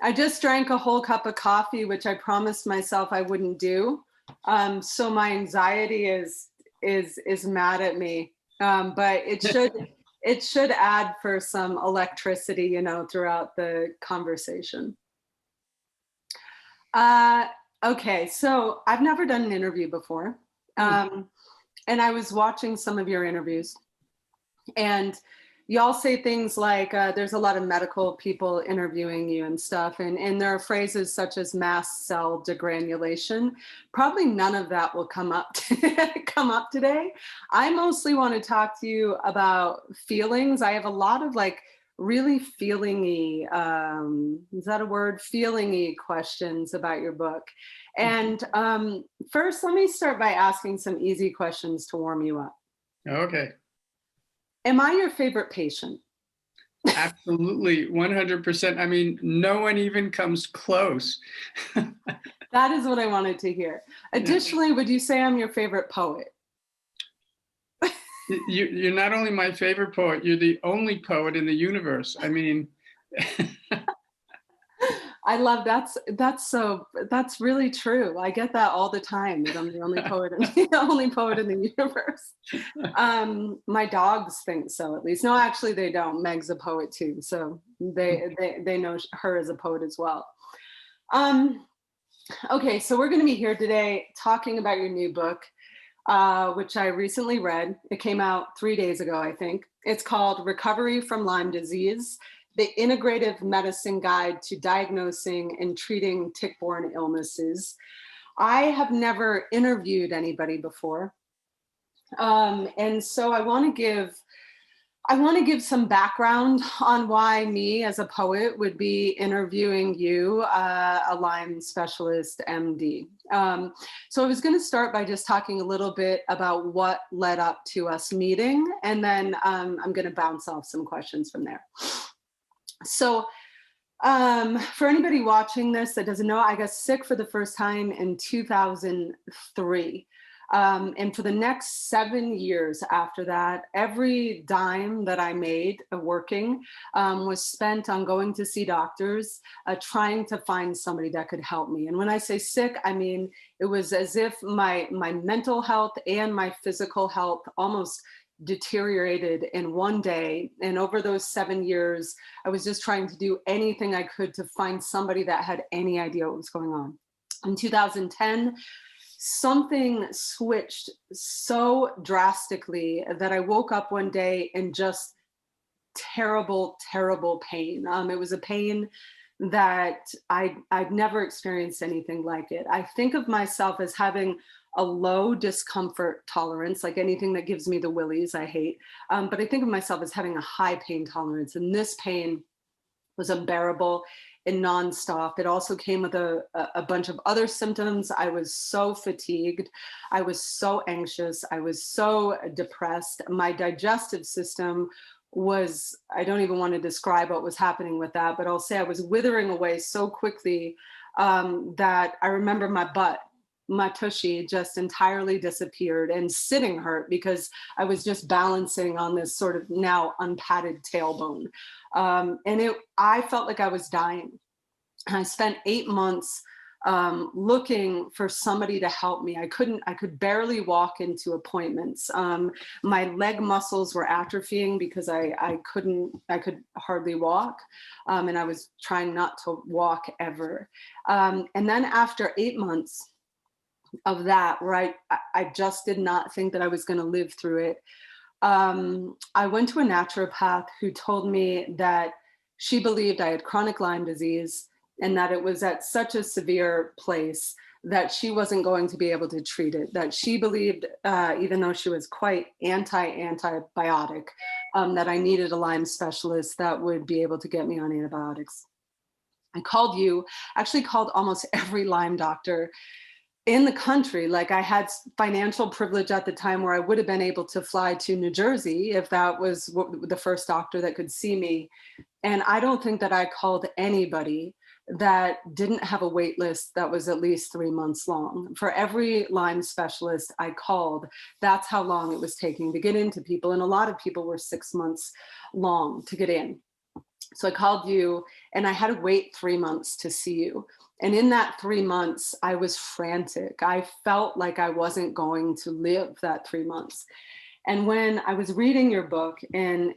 I just drank a whole cup of coffee, which I promised myself I wouldn't do. So my anxiety is mad at me. But it should add for some electricity, you know, throughout the conversation. Okay, so I've never done an interview before. And I was watching some of your interviews, and y'all say things like there's a lot of medical people interviewing you and stuff, and there are phrases such as mast cell degranulation. Probably none of that will come up today. I mostly want to talk to you about feelings. I have a lot of like really feeling-y, is that a word? Feeling-y questions about your book. And first, let me start by asking some easy questions to warm you up. Okay. Am I your favorite patient? Absolutely, 100%. I mean, no one even comes close. That is what I wanted to hear. Additionally, would you say I'm your favorite poet? You're not only my favorite poet, you're the only poet in the universe. I mean, I love that's really true. I get that all the time, that I'm the only poet in the universe. My dogs think so, at least. No, actually they don't. Meg's a poet too, so they know her as a poet as well. Okay, so we're going to be here today talking about your new book, which I recently read. It came out 3 days ago, I think. It's called Recovery from Lyme Disease, the Integrative Medicine Guide to Diagnosing and Treating Tick-Borne Illnesses. I have never interviewed anybody before. And so I want to give some background on why me as a poet would be interviewing you, a Lyme specialist, MD. So I was going to start by just talking a little bit about what led up to us meeting, and then I'm going to bounce off some questions from there. So for anybody watching this that doesn't know, I got sick for the first time in 2003. And for the next 7 years after that, every dime that I made working was spent on going to see doctors, trying to find somebody that could help me. And when I say sick, I mean, it was as if my mental health and my physical health almost deteriorated in one day. And over those 7 years, I was just trying to do anything I could to find somebody that had any idea what was going on. In 2010, something switched so drastically that I woke up one day in just terrible, terrible pain. It was a pain that I'd never experienced anything like it. I think of myself as having a low discomfort tolerance, like anything that gives me the willies, I hate. But I think of myself as having a high pain tolerance. And this pain was unbearable and nonstop. It also came with a bunch of other symptoms. I was so fatigued. I was so anxious. I was so depressed. My digestive system was, I don't even want to describe what was happening with that, but I'll say I was withering away so quickly that I remember my butt, my tushy just entirely disappeared, and sitting hurt because I was just balancing on this sort of now unpadded tailbone. I felt like I was dying. And I spent 8 months looking for somebody to help me. I could barely walk into appointments. My leg muscles were atrophying because I could hardly walk. And I was trying not to walk ever. And then after 8 months of that, where I just did not think that I was going to live through it, I went to a naturopath who told me that she believed I had chronic Lyme disease and that it was at such a severe place that she wasn't going to be able to treat it, that she believed, even though she was quite antibiotic, that I needed a Lyme specialist that would be able to get me on antibiotics. I called you, actually called almost every Lyme doctor in the country. Like, I had financial privilege at the time where I would have been able to fly to New Jersey if that was the first doctor that could see me. And I don't think that I called anybody that didn't have a wait list that was at least 3 months long. For every Lyme specialist I called, that's how long it was taking to get into people. And a lot of people were 6 months long to get in. So I called you, and I had to wait 3 months to see you. And in that 3 months, I was frantic. I felt like I wasn't going to live that 3 months. And when I was reading your book and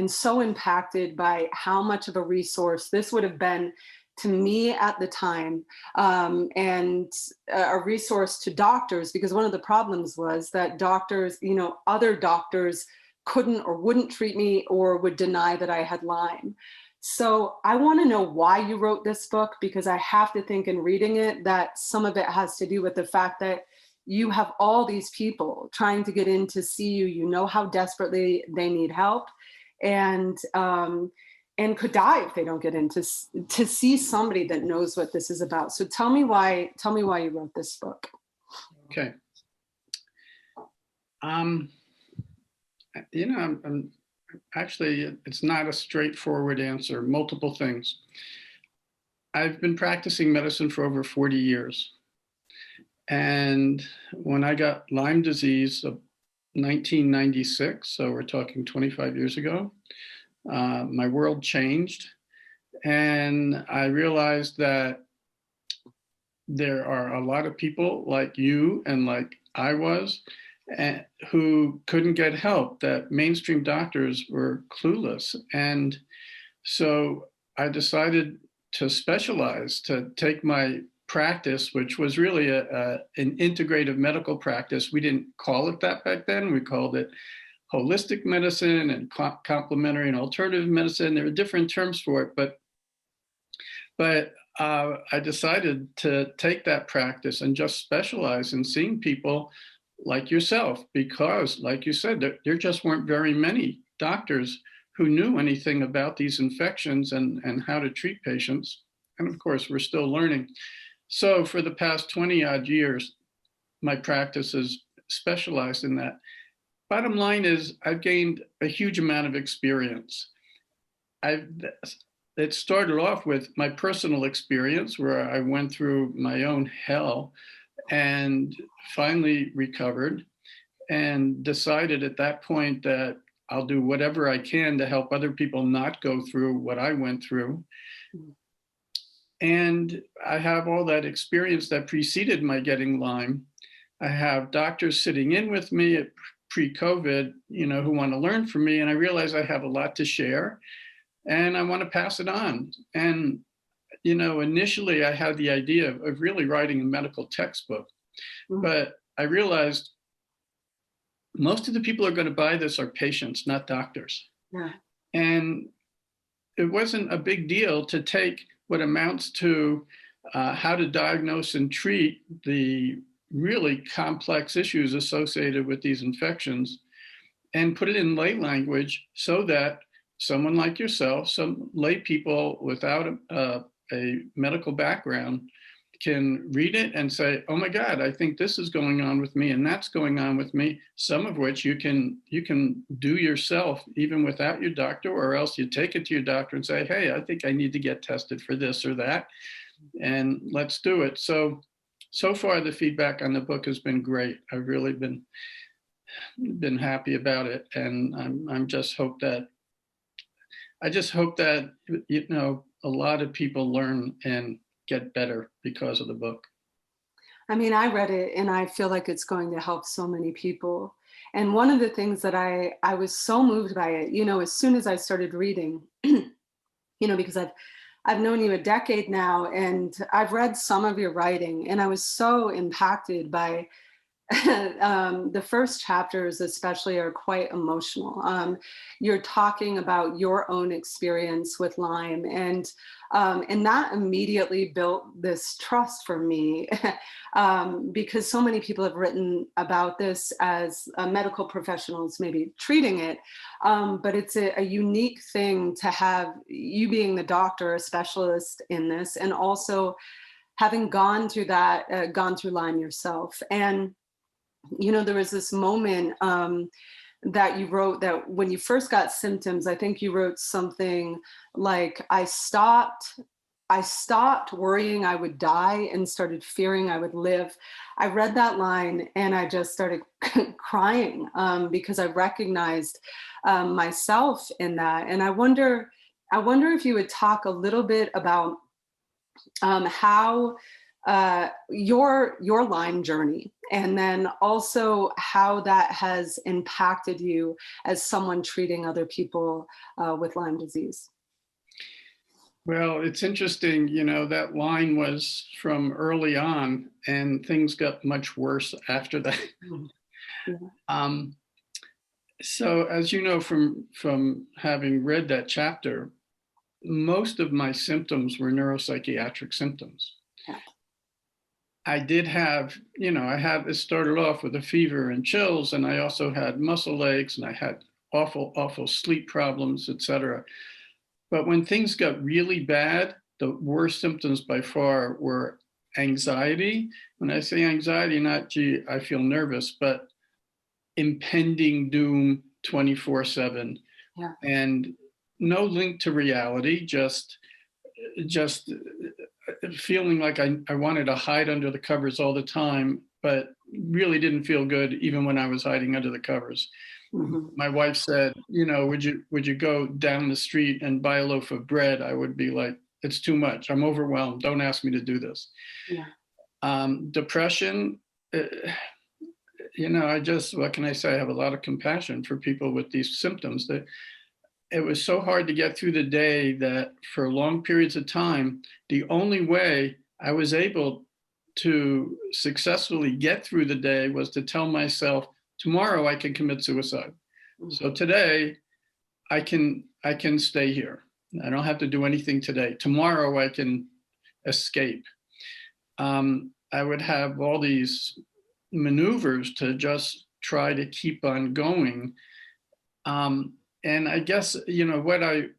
so impacted by how much of a resource this would have been to me at the time, and a resource to doctors, because one of the problems was that doctors, other doctors couldn't or wouldn't treat me or would deny that I had Lyme. So I want to know why you wrote this book, because I have to think in reading it that some of it has to do with the fact that you have all these people trying to get in to see you. You know how desperately they need help, and could die if they don't get in to see somebody that knows what this is about. So tell me why you wrote this book. Okay. I'm actually, it's not a straightforward answer. Multiple things. I've been practicing medicine for over 40 years. And when I got Lyme disease of 1996, so we're talking 25 years ago, my world changed. And I realized that there are a lot of people like you and like I was, who couldn't get help, that mainstream doctors were clueless. And so I decided to specialize, to take my practice, which was really an integrative medical practice. We didn't call it that back then. We called it holistic medicine and complementary and alternative medicine. There were different terms for it, but I decided to take that practice and just specialize in seeing people like yourself, because, like you said, there just weren't very many doctors who knew anything about these infections and how to treat patients. And of course, we're still learning. So for the past 20 odd years, my practice is specialized in that. Bottom line is, I've gained a huge amount of experience. It started off with my personal experience, where I went through my own hell and finally recovered, and decided at that point that I'll do whatever I can to help other people not go through what I went through. And I have all that experience that preceded my getting Lyme. I have doctors sitting in with me at pre-COVID, who want to learn from me. And I realize I have a lot to share and I want to pass it on. And, initially I had the idea of really writing a medical textbook, but I realized most of the people who are going to buy this are patients, not doctors. Yeah. And it wasn't a big deal to take what amounts to how to diagnose and treat the really complex issues associated with these infections and put it in lay language so that someone like yourself, some lay people without a medical background, can read it and say, oh my God, I think this is going on with me and that's going on with me, some of which you can do yourself even without your doctor, or else you take it to your doctor and say, hey, I think I need to get tested for this or that, and let's do it. So far the feedback on the book has been great. I've really been happy about it, and I just hope that a lot of people learn and get better because of the book. I mean, I read it and I feel like it's going to help so many people. And one of the things that I was so moved by it, as soon as I started reading, because I've known you a decade now, and I've read some of your writing, and I was so impacted by the first chapters especially are quite emotional. You're talking about your own experience with Lyme, and that immediately built this trust for me because so many people have written about this as medical professionals maybe treating it, but it's a unique thing to have you being the doctor, a specialist in this, and also having gone through Lyme yourself. And there was this moment that you wrote that when you first got symptoms, I think you wrote something like, I stopped I stopped worrying I would die and started fearing I would live. I read that line and I just started crying because I recognized myself in that. And I wonder if you would talk a little bit about how your Lyme journey, and then also how that has impacted you as someone treating other people with Lyme disease. Well, it's interesting, you know, that line was from early on, and things got much worse after that. Mhm. Yeah. So, as you know from having read that chapter, most of my symptoms were neuropsychiatric symptoms. Yeah. I did have, you know, it started off with a fever and chills, and I also had muscle aches, and I had awful sleep problems, etc. But when things got really bad, the worst symptoms by far were anxiety. When I say anxiety, not gee, I feel nervous, but impending doom 24/7. Yeah. And no link to reality, just feeling like I wanted to hide under the covers all the time, but really didn't feel good even when I was hiding under the covers. Mm-hmm. My wife said, you know, would you go down the street and buy a loaf of bread? I would be like, it's too much. I'm overwhelmed. Don't ask me to do this. Yeah. Depression, you know, what can I say? I have a lot of compassion for people with these symptoms. That it was so hard to get through the day that for long periods of time, the only way I was able to successfully get through the day was to tell myself, tomorrow I can commit suicide. So today I can stay here. I don't have to do anything today. Tomorrow I can escape. I would have all these maneuvers to just try to keep on going. And I guess, you know, what I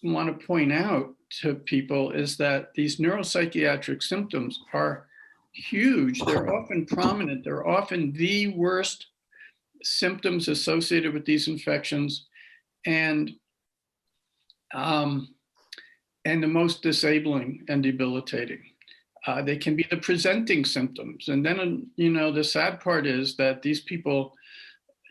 want to point out to people is that these neuropsychiatric symptoms are huge. They're often prominent. They're often the worst symptoms associated with these infections, and the most disabling and debilitating. They can be the presenting symptoms. And then, you know, the sad part is that these people,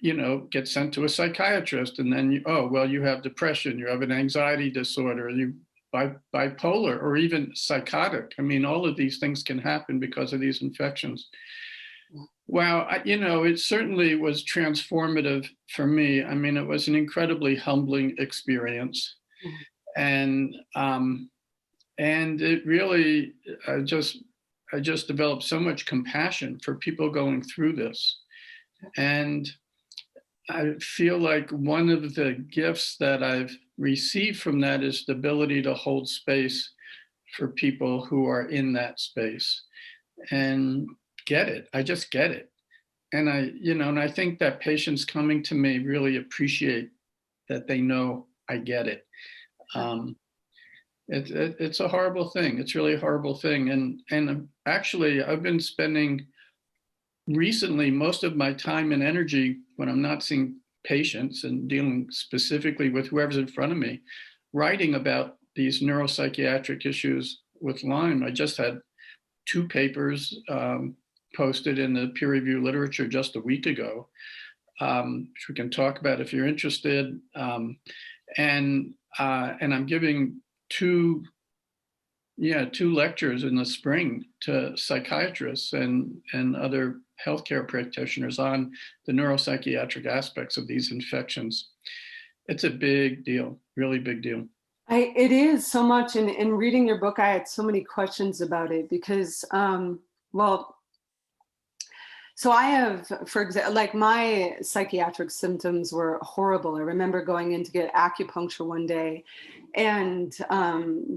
you know, get sent to a psychiatrist, and then, you have depression, you have an anxiety disorder, you bipolar, or even psychotic. I mean, all of these things can happen because of these infections. Well, you know, it certainly was transformative for me. I mean, it was an incredibly humbling experience. And it really, I just developed so much compassion for people going through this. And I feel like one of the gifts that I've received from that is the ability to hold space for people who are in that space and get it. I just get it. And I think that patients coming to me really appreciate that they know I get it. It's a horrible thing. It's really a horrible thing. And actually, I've been spending recently most of my time and energy when I'm not seeing patients and dealing specifically with whoever's in front of me, writing about these neuropsychiatric issues with Lyme. I just had 2 papers posted in the peer-reviewed literature just a week ago, which we can talk about if you're interested. And I'm giving 2 lectures in the spring to psychiatrists and other healthcare practitioners on the neuropsychiatric aspects of these infections. It's a big deal, really big deal. It is so much. In reading your book, I had so many questions about it because, so I have, for example, like my psychiatric symptoms were horrible. I remember going in to get acupuncture one day, and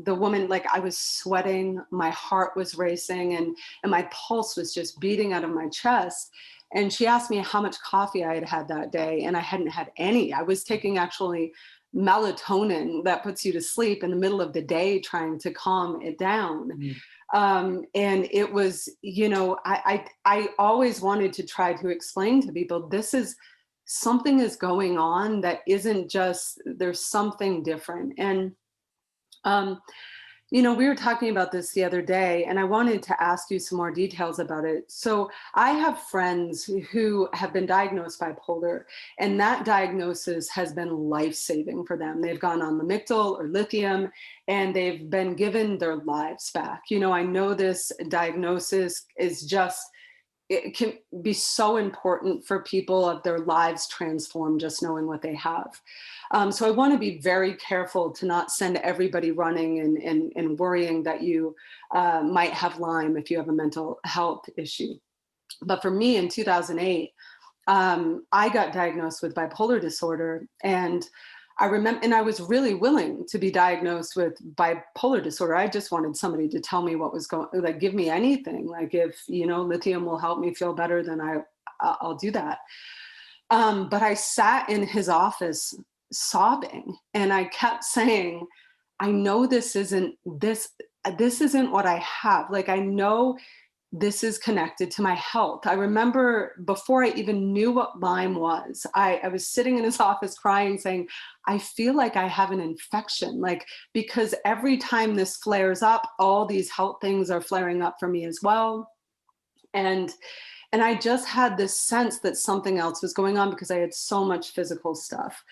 the woman, like, I was sweating, my heart was racing, and my pulse was just beating out of my chest. And she asked me how much coffee I had had that day, and I hadn't had any. I was taking actually melatonin that puts you to sleep in the middle of the day, trying to calm it down. And it was, you know, I always wanted to try to explain to people, something is going on that isn't just, there's something different. And, We were talking about this the other day, and I wanted to ask you some more details about it. So I have friends who have been diagnosed bipolar, and that diagnosis has been life-saving for them. They've gone on Lamictal or lithium, and they've been given their lives back. I know this diagnosis is just, it can be so important for people of their lives transformed just knowing what they have. So I want to be very careful to not send everybody running and worrying that you might have Lyme if you have a mental health issue. But for me in 2008, I got diagnosed with bipolar disorder, and I remember, and I was really willing to be diagnosed with bipolar disorder. I just wanted somebody to tell me what was going, like give me anything. Like if, lithium will help me feel better, then I'll do that. But I sat in his office sobbing, and I kept saying, I know this isn't what I have. Like, I know this is connected to my health. I remember before I even knew what Lyme was, I was sitting in his office crying, saying, I feel like I have an infection, like, because every time this flares up, all these health things are flaring up for me as well. And I just had this sense that something else was going on because I had so much physical stuff.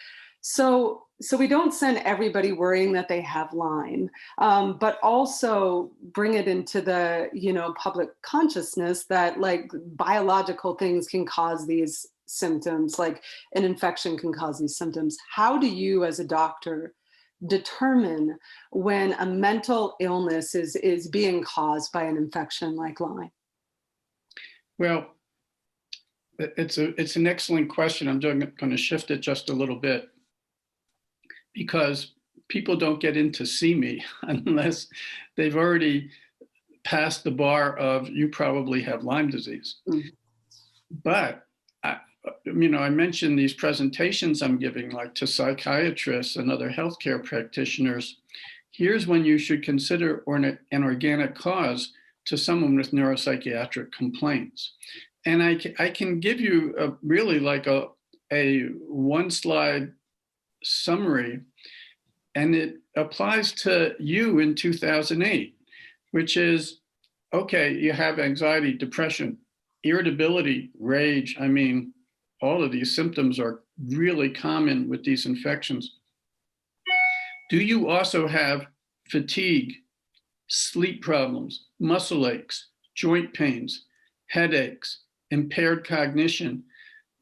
So we don't send everybody worrying that they have Lyme, but also bring it into the, public consciousness that like biological things can cause these symptoms, like an infection can cause these symptoms. How do you as a doctor determine when a mental illness is being caused by an infection like Lyme? Well, it's an excellent question. I'm going to shift it just a little bit, because people don't get in to see me unless they've already passed the bar of you probably have Lyme disease. Mm-hmm. But I mentioned these presentations I'm giving, like to psychiatrists and other healthcare practitioners. Here's when you should consider an organic cause to someone with neuropsychiatric complaints. And I can give you really like a one slide summary, and it applies to you in 2008, which is, okay, you have anxiety, depression, irritability, rage. I mean, all of these symptoms are really common with these infections. Do you also have fatigue, sleep problems, muscle aches, joint pains, headaches, impaired cognition?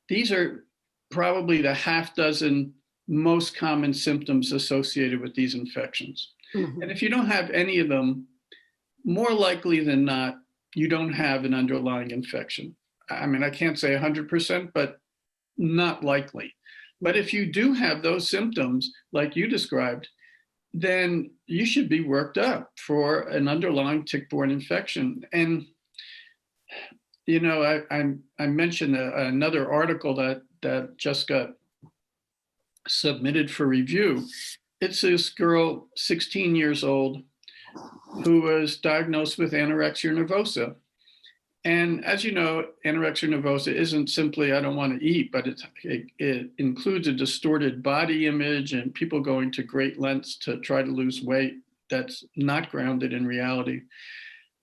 These are probably the half dozen most common symptoms associated with these infections. Mm-hmm. And if you don't have any of them, more likely than not, you don't have an underlying infection. I mean, I can't say 100%, but not likely. But if you do have those symptoms, like you described, then you should be worked up for an underlying tick-borne infection. And, I mentioned another article that just got submitted for review. It's this girl, 16 years old, who was diagnosed with anorexia nervosa. And as you know, anorexia nervosa isn't simply, I don't want to eat, but it includes a distorted body image and people going to great lengths to try to lose weight that's not grounded in reality.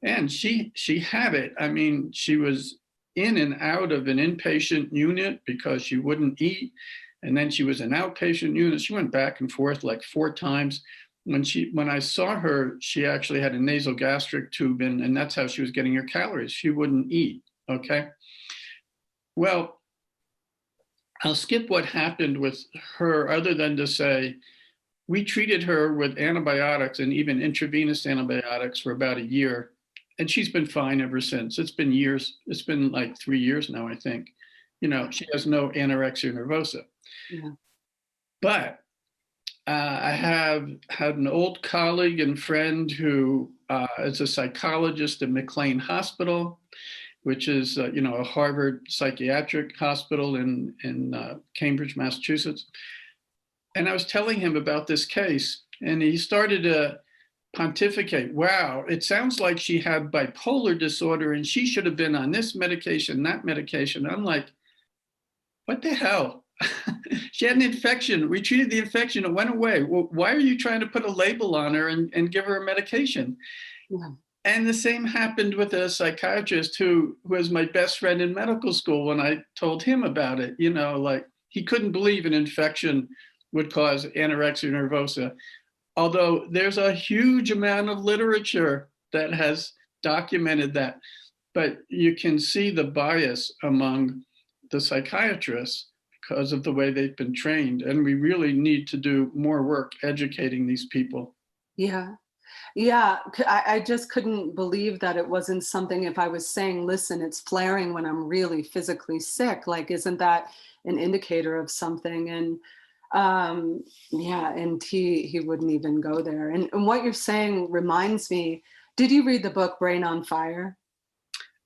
And she had it. I mean, she was in and out of an inpatient unit because she wouldn't eat. And then she was an outpatient unit. She went back and forth like 4 times. When I saw her, she actually had a nasogastric tube in, and that's how she was getting her calories. She wouldn't eat, okay? Well, I'll skip what happened with her other than to say, we treated her with antibiotics and even intravenous antibiotics for about a year, and she's been fine ever since. It's been years. It's been like 3 years now, I think. She has no anorexia nervosa. Yeah. But I have had an old colleague and friend who is a psychologist at McLean Hospital, which is a Harvard psychiatric hospital in Cambridge, Massachusetts. And I was telling him about this case, and he started to pontificate. Wow, it sounds like she had bipolar disorder, and she should have been on this medication, that medication. I'm like, what the hell? She had an infection. We treated the infection. It went away. Well, why are you trying to put a label on her and give her a medication? Yeah. And the same happened with a psychiatrist who was my best friend in medical school when I told him about it. You know, like he couldn't believe an infection would cause anorexia nervosa. Although there's a huge amount of literature that has documented that. But you can see the bias among the psychiatrists because of the way they've been trained. And we really need to do more work educating these people. Yeah. Yeah. I just couldn't believe that it wasn't something, if I was saying, listen, it's flaring when I'm really physically sick, like, isn't that an indicator of something? And yeah, and he wouldn't even go there. And what you're saying reminds me, did you read the book Brain on Fire?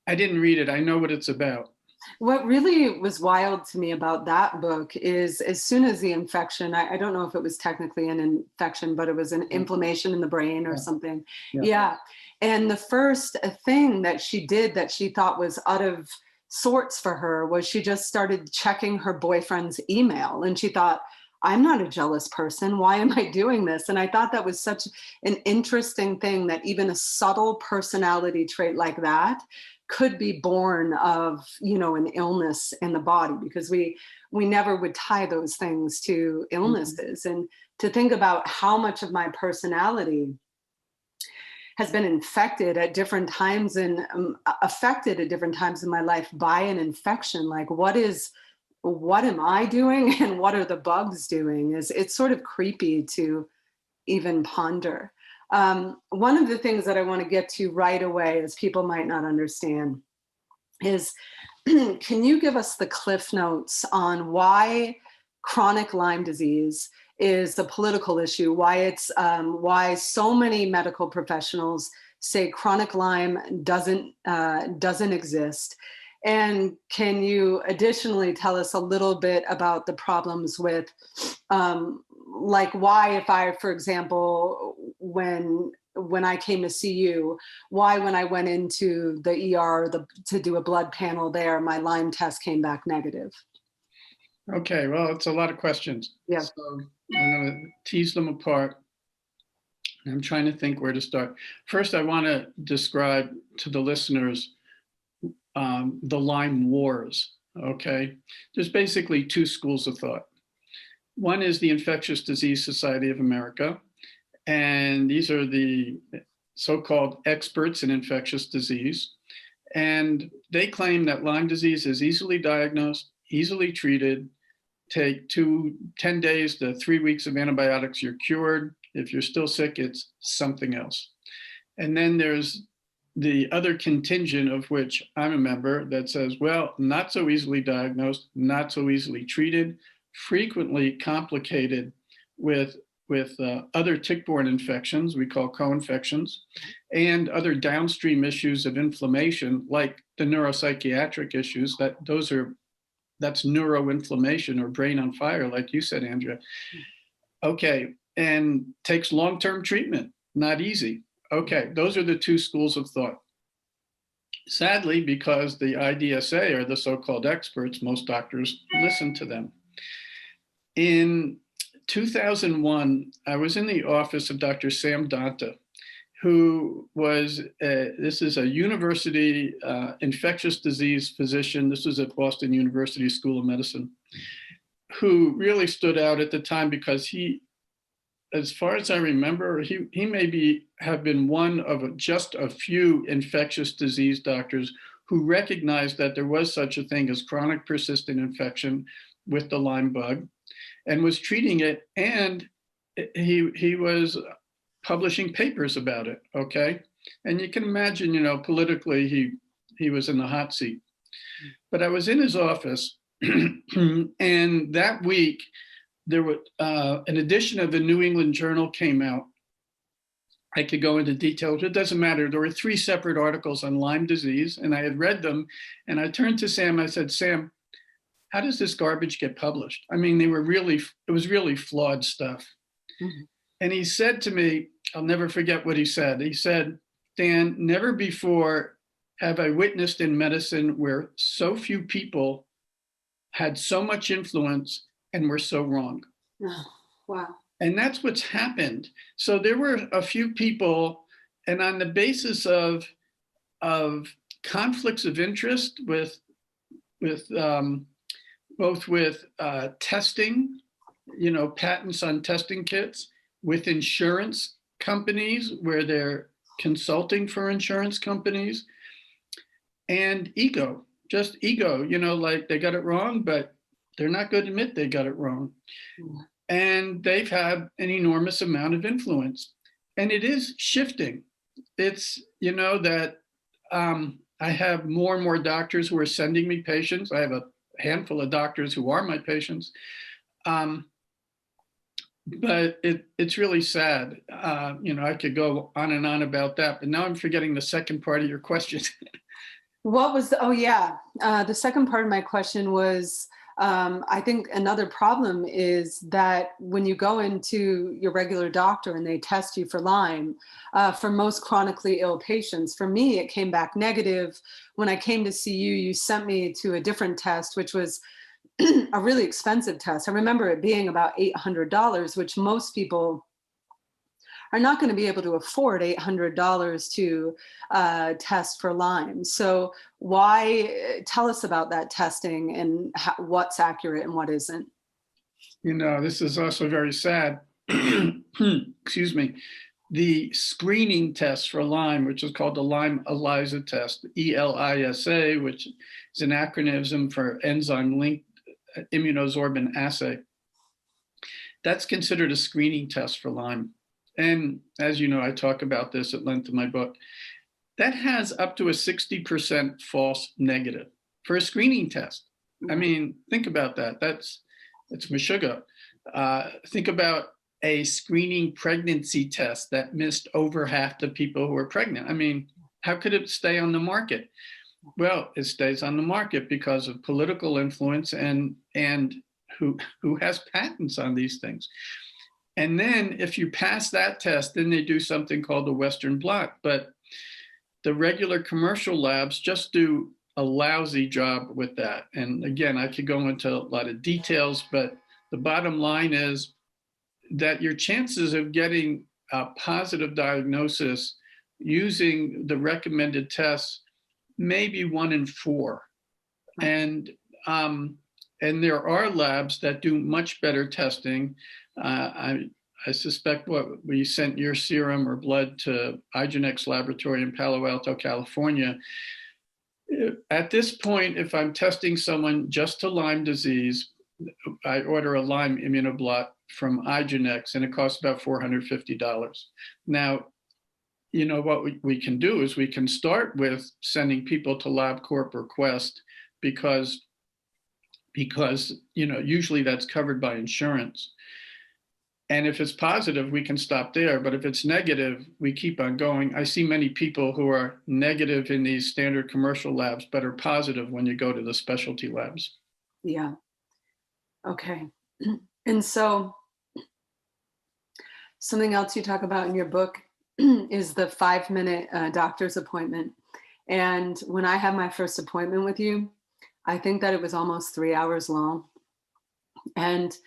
I didn't read it. I know what it's about. What really was wild to me about that book is, as soon as the infection, I don't know if it was technically an infection, but it was an inflammation in the brain or something. Yeah. And the first thing that she did that she thought was out of sorts for her was she just started checking her boyfriend's email. And she thought, I'm not a jealous person. Why am I doing this? And I thought that was such an interesting thing, that even a subtle personality trait like that could be born of, you know, an illness in the body, because we never would tie those things to illnesses. And to think about how much of my personality has been infected at different times and affected at different times in my life by an infection, like what am I doing and what are the bugs doing, it's sort of creepy to even ponder. One of the things that I want to get to right away, as people might not understand, is can you give us the cliff notes on why chronic Lyme disease is a political issue, why so many medical professionals say chronic Lyme doesn't exist? And can you additionally tell us a little bit about the problems with like why, if I, for example, when I came to see you, why when I went into the ER to do a blood panel there, my Lyme test came back negative? Okay, well, it's a lot of questions. Yeah. So I'm going to tease them apart. I'm trying to think where to start. First, I want to describe to the listeners the Lyme Wars. Okay, there's basically two schools of thought. One is the Infectious Disease Society of America, and these are the so-called experts in infectious disease. And they claim that Lyme disease is easily diagnosed, easily treated, take 10 days to 3 weeks of antibiotics, you're cured. If you're still sick, it's something else. And then there's the other contingent, of which I'm a member, that says, well, not so easily diagnosed, not so easily treated, frequently complicated with other tick-borne infections we call co-infections, and other downstream issues of inflammation, like the neuropsychiatric issues. That's neuroinflammation or brain on fire, like you said, Andrea. Okay, and takes long-term treatment, not easy. Okay, those are the two schools of thought. Sadly, because the IDSA are the so-called experts, most doctors listen to them. In 2001, I was in the office of Dr. Sam Donta, who was, this is a university infectious disease physician. This was at Boston University School of Medicine, who really stood out at the time because he, as far as I remember, he maybe have been one of just a few infectious disease doctors who recognized that there was such a thing as chronic persistent infection with the Lyme bug and was treating it. And he was publishing papers about it, okay? And you can imagine, politically, he was in the hot seat. But I was in his office, and that week, there was an edition of the New England Journal came out. I could go into details, it doesn't matter. There were 3 separate articles on Lyme disease, and I had read them, and I turned to Sam, I said, Sam, how does this garbage get published? I mean, it was really flawed stuff. Mm-hmm. And he said to me, I'll never forget what he said. He said, Dan, never before have I witnessed in medicine where so few people had so much influence and we're so wrong. Oh, wow. And that's what's happened. So there were a few people, and on the basis of conflicts of interest with both with testing, patents on testing kits, with insurance companies where they're consulting for insurance companies, and ego, just ego, like they got it wrong, but they're not going to admit they got it wrong. And they've had an enormous amount of influence. And it is shifting. It's, that I have more and more doctors who are sending me patients. I have a handful of doctors who are my patients. But it's really sad. I could go on and on about that, but now I'm forgetting the second part of your question. What was the second part of my question was, I think another problem is that when you go into your regular doctor and they test you for Lyme, for most chronically ill patients, for me, it came back negative. When I came to see you, you sent me to a different test, which was a really expensive test. I remember it being about $800, which most people are not going to be able to afford $800 to test for Lyme. So tell us about that testing and what's accurate and what isn't. This is also very sad. Excuse me. The screening test for Lyme, which is called the Lyme ELISA test, ELISA, which is an acronym for enzyme-linked immunosorbent assay. That's considered a screening test for Lyme. And as you know, I talk about this at length in my book. That has up to a 60% false negative for a screening test. I mean, think about that. That's meshuggah. Think about a screening pregnancy test that missed over half the people who are pregnant. I mean, how could it stay on the market? Well, it stays on the market because of political influence and who has patents on these things. And then if you pass that test, then they do something called the Western blot. But the regular commercial labs just do a lousy job with that. And again, I could go into a lot of details, but the bottom line is that your chances of getting a positive diagnosis using the recommended tests may be 1 in 4. And there are labs that do much better testing. I suspect we sent your serum or blood to IGeneX laboratory in Palo Alto, California. At this point, if I'm testing someone just to Lyme disease, I order a Lyme immunoblot from IGeneX, and it costs about $450. Now, what we can do is we can start with sending people to LabCorp or Quest because usually that's covered by insurance. And if it's positive, we can stop there. But if it's negative, we keep on going. I see many people who are negative in these standard commercial labs, but are positive when you go to the specialty labs. Yeah. Okay. And so something else you talk about in your book is the 5-minute doctor's appointment. And when I had my first appointment with you, I think that it was almost 3 hours long. And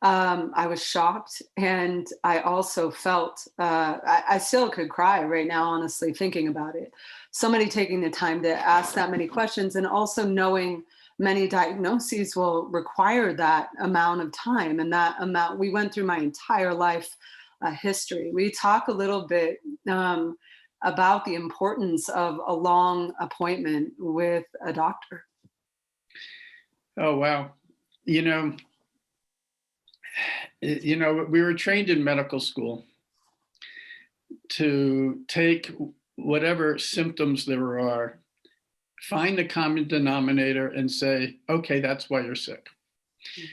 I was shocked. And I also felt, I still could cry right now, honestly, thinking about it. Somebody taking the time to ask that many questions, and also knowing many diagnoses will require that amount of time, and that amount, we went through my entire life history. We talk a little bit about the importance of a long appointment with a doctor. Oh, wow. We were trained in medical school to take whatever symptoms there are, find the common denominator and say, okay, that's why you're sick. Mm-hmm.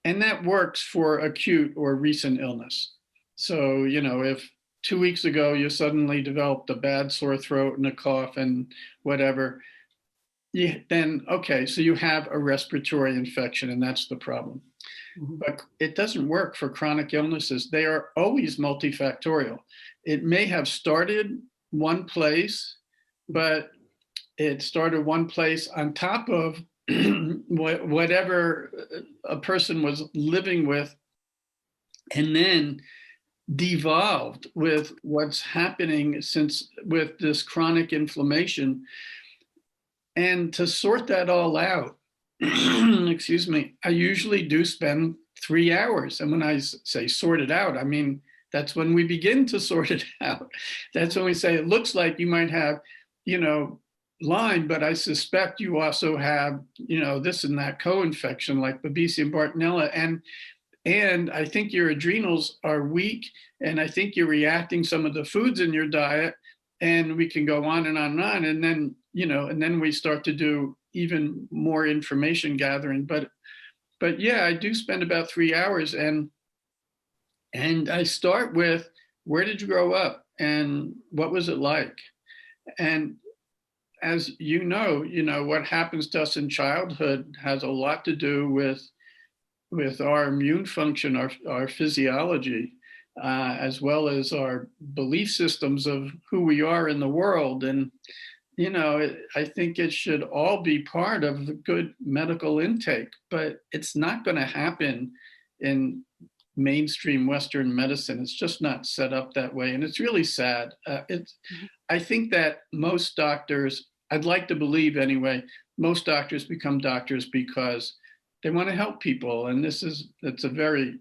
And that works for acute or recent illness. So, if 2 weeks ago you suddenly developed a bad sore throat and a cough and whatever, then, okay, so you have a respiratory infection and that's the problem. Mm-hmm. But it doesn't work for chronic illnesses. They are always multifactorial. It may have started one place, but it started one place on top of whatever a person was living with, and then devolved with what's happening with this chronic inflammation. And to sort that all out, excuse me, I usually do spend 3 hours. And when I say sort it out, I mean, that's when we begin to sort it out. That's when we say, it looks like you might have, Lyme, but I suspect you also have, this and that co-infection like Babesia and Bartonella. And I think your adrenals are weak, and I think you're reacting some of the foods in your diet, and we can go on and on and on. And then, and then we start to do even more information gathering. But yeah, I do spend about 3 hours, and I start with, where did you grow up and what was it like? And as you know, what happens to us in childhood has a lot to do with our immune function, our physiology, as well as our belief systems of who we are in the world. And, I think it should all be part of the good medical intake, but it's not going to happen in mainstream Western medicine. It's just not set up that way. And it's really sad. I think that most doctors, I'd like to believe anyway, most doctors become doctors because they want to help people. And it's a very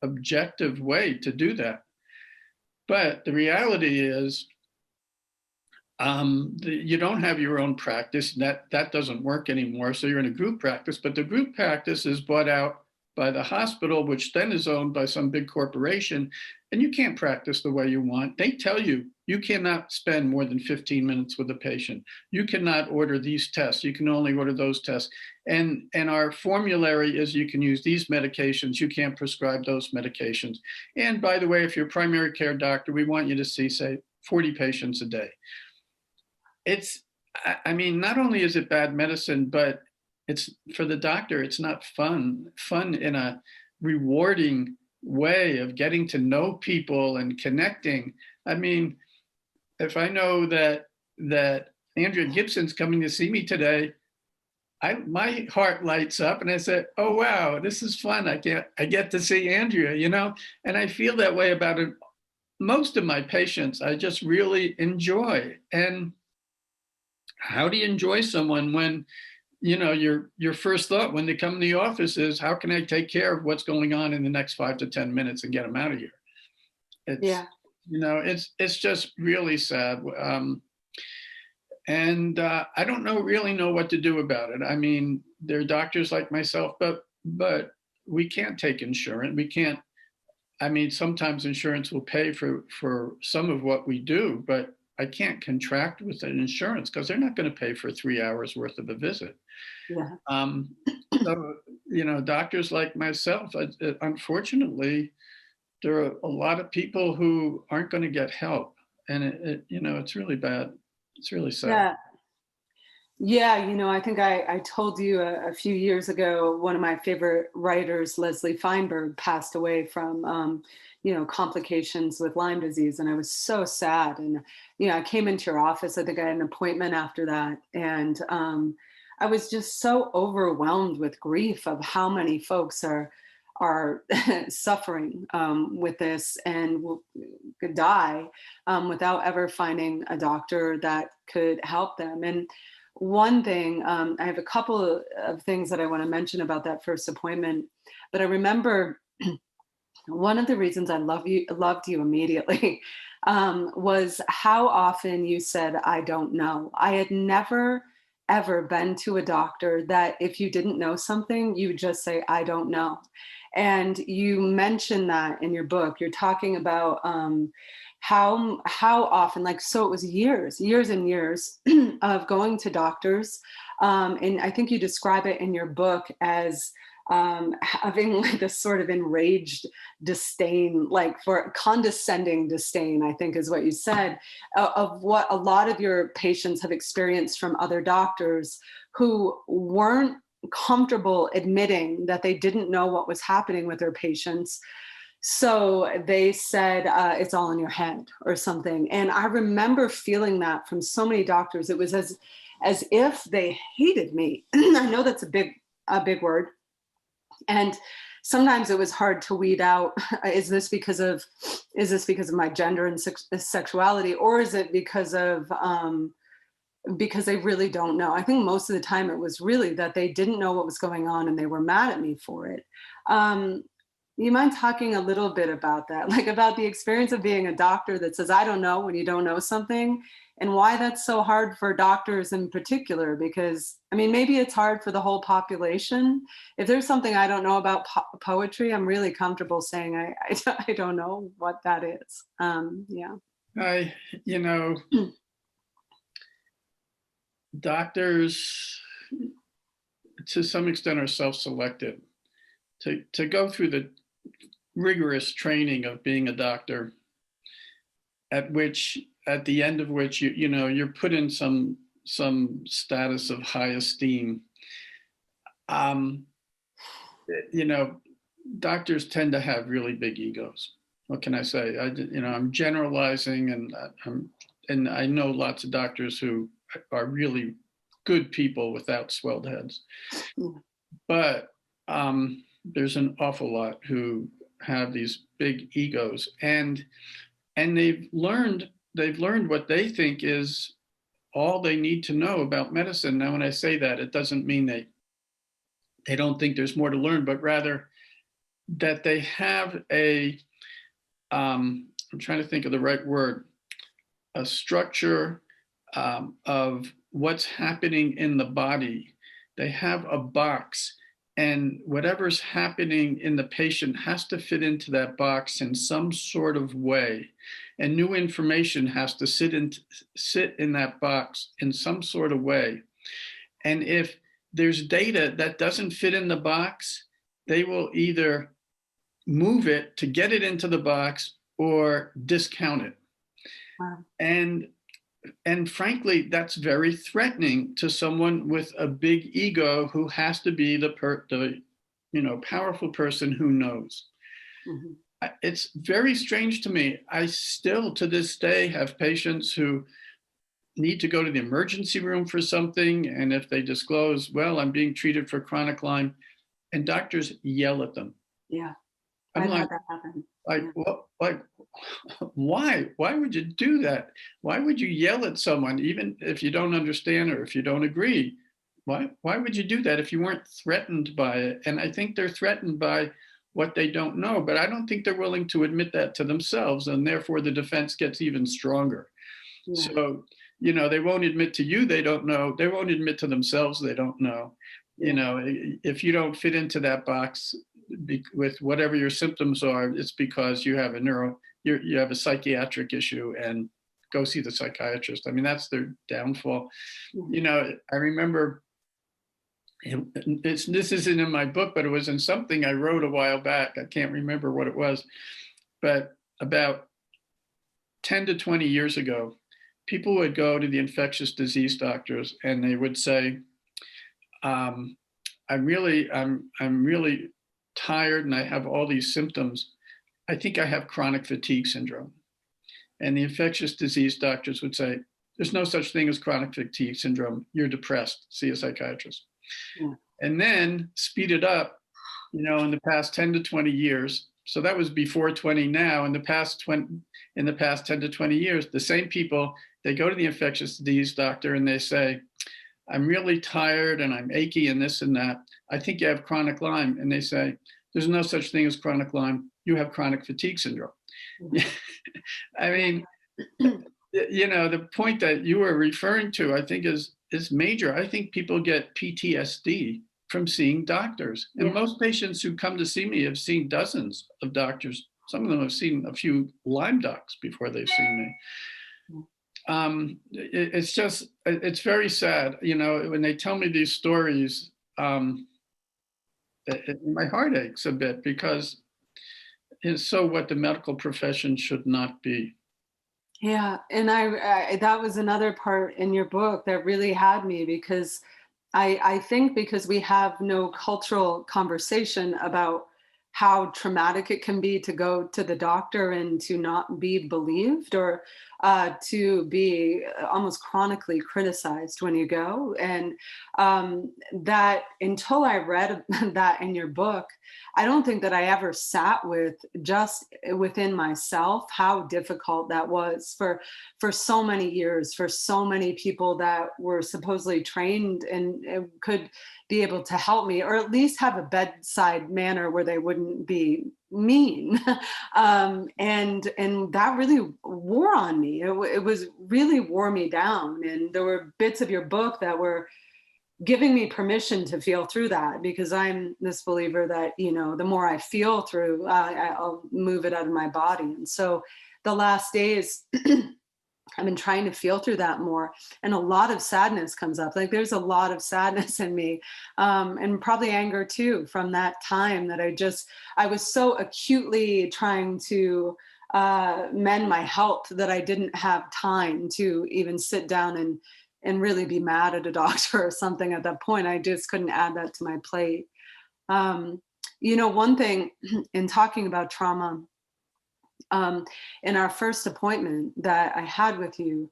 objective way to do that. But the reality is, you don't have your own practice. That doesn't work anymore. So you're in a group practice, but the group practice is bought out by the hospital, which then is owned by some big corporation, and you can't practice the way you want. They tell you, you cannot spend more than 15 minutes with a patient. You cannot order these tests. You can only order those tests. And our formulary is, you can use these medications. You can't prescribe those medications. And by the way, if you're a primary care doctor, we want you to see, say, 40 patients a day. Not only is it bad medicine, but it's, for the doctor, it's not fun in a rewarding way of getting to know people and connecting. I mean, if I know that Andrea Gibson's coming to see me today, my heart lights up and I say, oh, wow, this is fun. I get to see Andrea, and I feel that way about it. Most of my patients, I just really enjoy. And how do you enjoy someone when, your first thought when they come in the office is, how can I take care of what's going on in the next 5 to 10 minutes and get them out of here? It's just really sad. I don't really know what to do about it. I mean, there are doctors like myself, but we can't take insurance. We can't. I mean, sometimes insurance will pay for some of what we do, but I can't contract with an insurance because they're not going to pay for 3 hours worth of a visit. Yeah. So, doctors like myself, unfortunately, there are a lot of people who aren't going to get help. And it's really bad. It's really sad. Yeah. I think I told you a few years ago, one of my favorite writers, Leslie Feinberg, passed away from, complications with Lyme disease. And I was so sad. And, I came into your office, I think I had an appointment after that. And I was just so overwhelmed with grief of how many folks are suffering with this and could die without ever finding a doctor that could help them. And one thing, I have a couple of things that I want to mention about that first appointment, but I remember one of the reasons I loved you immediately was how often you said, I don't know. I had never, ever been to a doctor that if you didn't know something, you would just say, I don't know. And you mentioned that in your book. You're talking about how often, so it was years and years of going to doctors. And I think you describe it in your book as having this sort of enraged disdain, for condescending disdain, I think is what you said, of what a lot of your patients have experienced from other doctors who weren't comfortable admitting that they didn't know what was happening with their patients. So they said, it's all in your head or something. And I remember feeling that from so many doctors. It was as if they hated me. I know that's a big a big word. And sometimes it was hard to weed out, is this because of my gender and sexuality, or is it because they really don't know? I think most of the time it was really that they didn't know what was going on and they were mad at me for it. You mind talking a little bit about that, like about the experience of being a doctor that says, I don't know, when you don't know something, and why that's so hard for doctors in particular? Because, I mean, maybe it's hard for the whole population. If there's something I don't know about poetry, I'm really comfortable saying I don't know what that is. Yeah. You know, doctors, to some extent, are self-selected to go through the rigorous training of being a doctor, at the end of which you're put in some status of high esteem. Doctors tend to have really big egos. What can I say? I'm generalizing, and I know lots of doctors who are really good people without swelled heads. But there's an awful lot who have these big egos, and they've learned what they think is all they need to know about medicine. Now, when I say that, it doesn't mean they don't think there's more to learn, but rather that they have I'm trying to think of the right word, a structure of what's happening in the body. They have a box, and whatever's happening in the patient has to fit into that box in some sort of way. And new information has to sit in that box in some sort of way. And if there's data that doesn't fit in the box, they will either move it to get it into the box or discount it. Wow. And frankly, that's very threatening to someone with a big ego who has to be the powerful person who knows. Mm-hmm. It's very strange to me. I still, to this day, have patients who need to go to the emergency room for something, and if they disclose, well, I'm being treated for chronic Lyme, and doctors yell at them. Yeah, I'm like, that happen. Why? Why would you do that? Why would you yell at someone, even if you don't understand or if you don't agree? Why would you do that if you weren't threatened by it? And I think they're threatened by what they don't know, but I don't think they're willing to admit that to themselves, and therefore the defense gets even stronger. Yeah. So, they won't admit to you they don't know. They won't admit to themselves they don't know. Yeah. If you don't fit into that box with whatever your symptoms are, it's because you have you have a psychiatric issue, and go see the psychiatrist. I mean, that's their downfall. Mm-hmm. I remember, this isn't in my book, but it was in something I wrote a while back. I can't remember what it was, but about 10 to 20 years ago, people would go to the infectious disease doctors and they would say, I'm really tired and I have all these symptoms. I think I have chronic fatigue syndrome. And the infectious disease doctors would say, there's no such thing as chronic fatigue syndrome. You're depressed. See a psychiatrist. Yeah. And then speed it up, in the past 10 to 20 years. So that was before 20 now. In the past 10 to 20 years, the same people, they go to the infectious disease doctor and they say, I'm really tired and I'm achy and this and that. I think you have chronic Lyme. And they say, there's no such thing as chronic Lyme. You have chronic fatigue syndrome. Mm-hmm. I mean, the point that you were referring to, I think is major. I think people get PTSD from seeing doctors. And most patients who come to see me have seen dozens of doctors. Some of them have seen a few Lyme docs before they've seen me. It's very sad. When they tell me these stories, my heart aches a bit, because it's so what the medical profession should not be. Yeah, and I that was another part in your book that really had me, because I think because we have no cultural conversation about how traumatic it can be to go to the doctor and to not be believed, or to be almost chronically criticized when you go. And that until I read that in your book, I don't think that I ever sat with just within myself how difficult that was for so many years, for so many people that were supposedly trained and could be able to help me, or at least have a bedside manner where they wouldn't be mean. And that really wore on me. It was really wore me down. And there were bits of your book that were giving me permission to feel through that, because I'm this believer that, you know, the more I feel through, I'll move it out of my body. And so the last days, I've been trying to feel through that more, and a lot of sadness comes up. Like there's a lot of sadness in me, and probably anger too, from that time that I was so acutely trying to mend my health that I didn't have time to even sit down and really be mad at a doctor or something at that point. I just couldn't add that to my plate. You know, one thing in talking about trauma, in our first appointment that I had with you,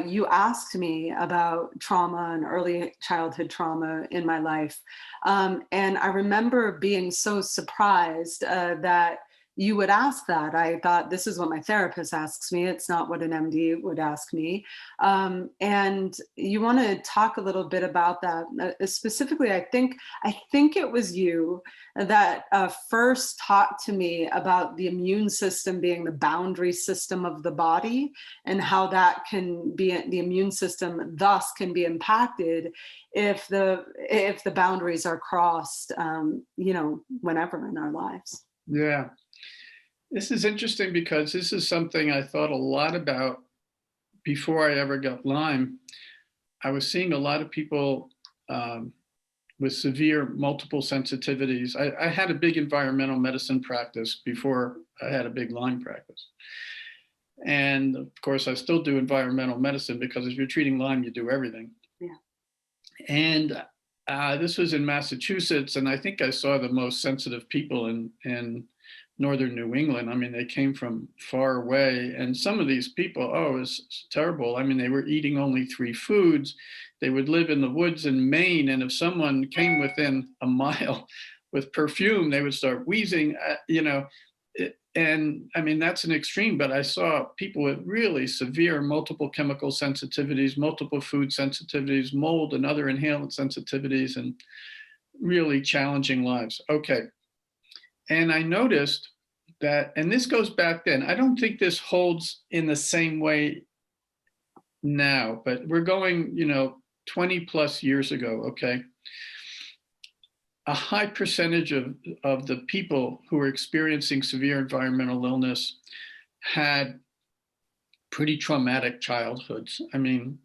you asked me about trauma and early childhood trauma in my life. And I remember being so surprised that you would ask that. I thought, this is what my therapist asks me. It's not what an MD would ask me. And you want to talk a little bit about that. Specifically, I think it was you that first talked to me about the immune system being the boundary system of the body, and how that can be, the immune system thus can be impacted if the boundaries are crossed, you know, whenever in our lives. Yeah. This is interesting because this is something I thought a lot about before I ever got Lyme. I was seeing a lot of people with severe multiple sensitivities. I had a big environmental medicine practice before I had a big Lyme practice. And of course, I still do environmental medicine, because if you're treating Lyme, you do everything. Yeah. And this was in Massachusetts, and I think I saw the most sensitive people in northern New England. I mean, they came from far away, and some of these people, oh, it was terrible. I mean, they were eating only 3 foods. They would live in the woods in Maine, and if someone came within a mile with perfume, they would start wheezing, you know. And I mean, that's an extreme, but I saw people with really severe multiple chemical sensitivities, multiple food sensitivities, mold and other inhalant sensitivities, and really challenging lives. Okay. And I noticed that, and this goes back then, I don't think this holds in the same way now, but we're going, you know, 20 plus years ago, okay? A high percentage of the people who were experiencing severe environmental illness had pretty traumatic childhoods. I mean,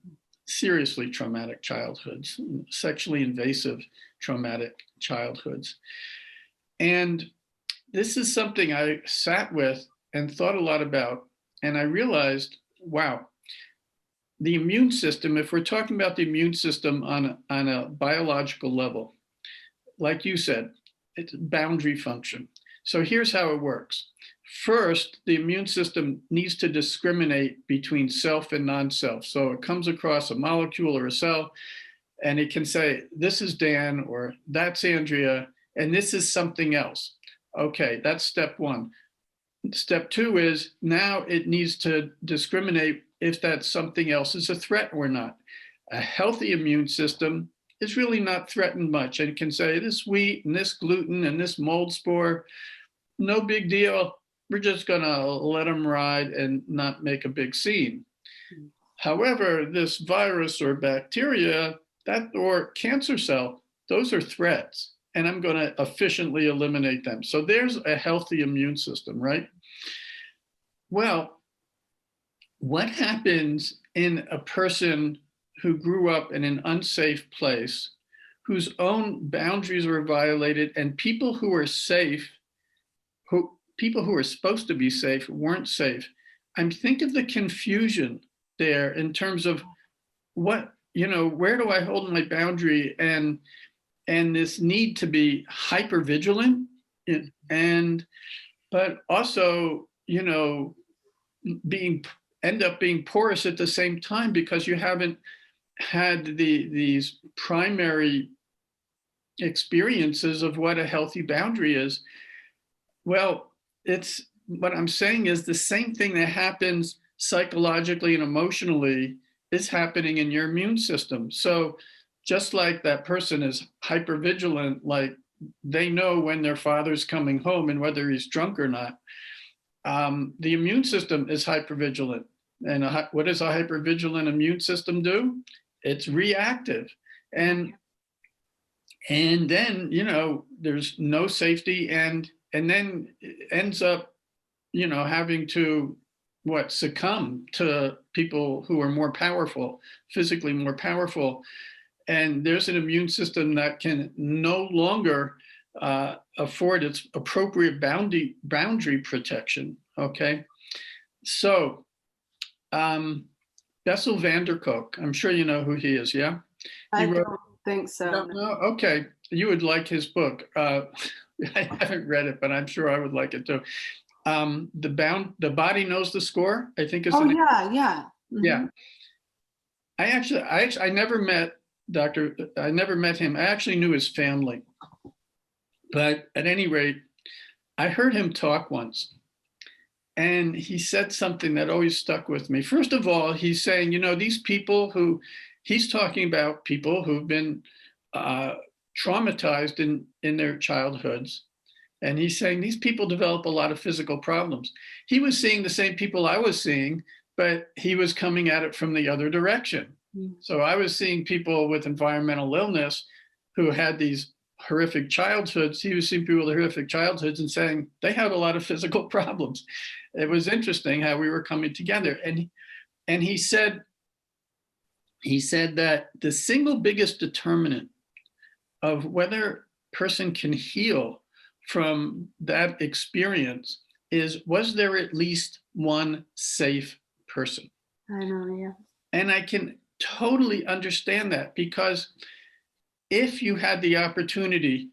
seriously traumatic childhoods, sexually invasive traumatic childhoods. And this is something I sat with and thought a lot about, and I realized, wow, the immune system, if we're talking about the immune system on a biological level, like you said, it's boundary function. So here's how it works. First, the immune system needs to discriminate between self and non-self. So it comes across a molecule or a cell, and it can say, this is Dan, or that's Andrea, and this is something else. Okay, that's step 1. Step 2 is now it needs to discriminate if that something else is a threat or not. A healthy immune system is really not threatened much, and can say this wheat and this gluten and this mold spore, no big deal. We're just gonna let them ride and not make a big scene. However, this virus or bacteria, that or cancer cell, those are threats, and I'm going to efficiently eliminate them. So there's a healthy immune system, right? Well, what happens in a person who grew up in an unsafe place, whose own boundaries are violated, and people who are safe, people who are supposed to be safe weren't safe? I think of the confusion there in terms of what, you know, where do I hold my boundary, and this need to be hyper vigilant, but also, you know, being end up being porous at the same time because you haven't had these primary experiences of what a healthy boundary is. Well, it's what I'm saying is the same thing that happens psychologically and emotionally is happening in your immune system. So just like that person is hypervigilant, like they know when their father's coming home and whether he's drunk or not, the immune system is hypervigilant. And what does a hypervigilant immune system do? It's reactive. And then, there's no safety, and then it ends up, having to succumb to people who are more powerful, physically more powerful. And there's an immune system that can no longer afford its appropriate boundary protection. Okay. So Bessel van der Kolk, I'm sure you know who he is, yeah? I don't think so. No? Okay. You would like his book. I haven't read it, but I'm sure I would like it too. The Body Knows the Score, I think is the name. Yeah. Mm-hmm. Yeah. I never met I never met him. I actually knew his family. But at any rate, I heard him talk once. And he said something that always stuck with me. First of all, he's saying, these people he's talking about people who've been traumatized in their childhoods. And he's saying these people develop a lot of physical problems. He was seeing the same people I was seeing, but he was coming at it from the other direction. Mm-hmm. So I was seeing people with environmental illness who had these horrific childhoods. He was seeing people with horrific childhoods and saying they had a lot of physical problems. It was interesting how we were coming together. And he said that the single biggest determinant of whether a person can heal from that experience was there at least one safe person? I know, yeah. And I can totally understand that, because if you had the opportunity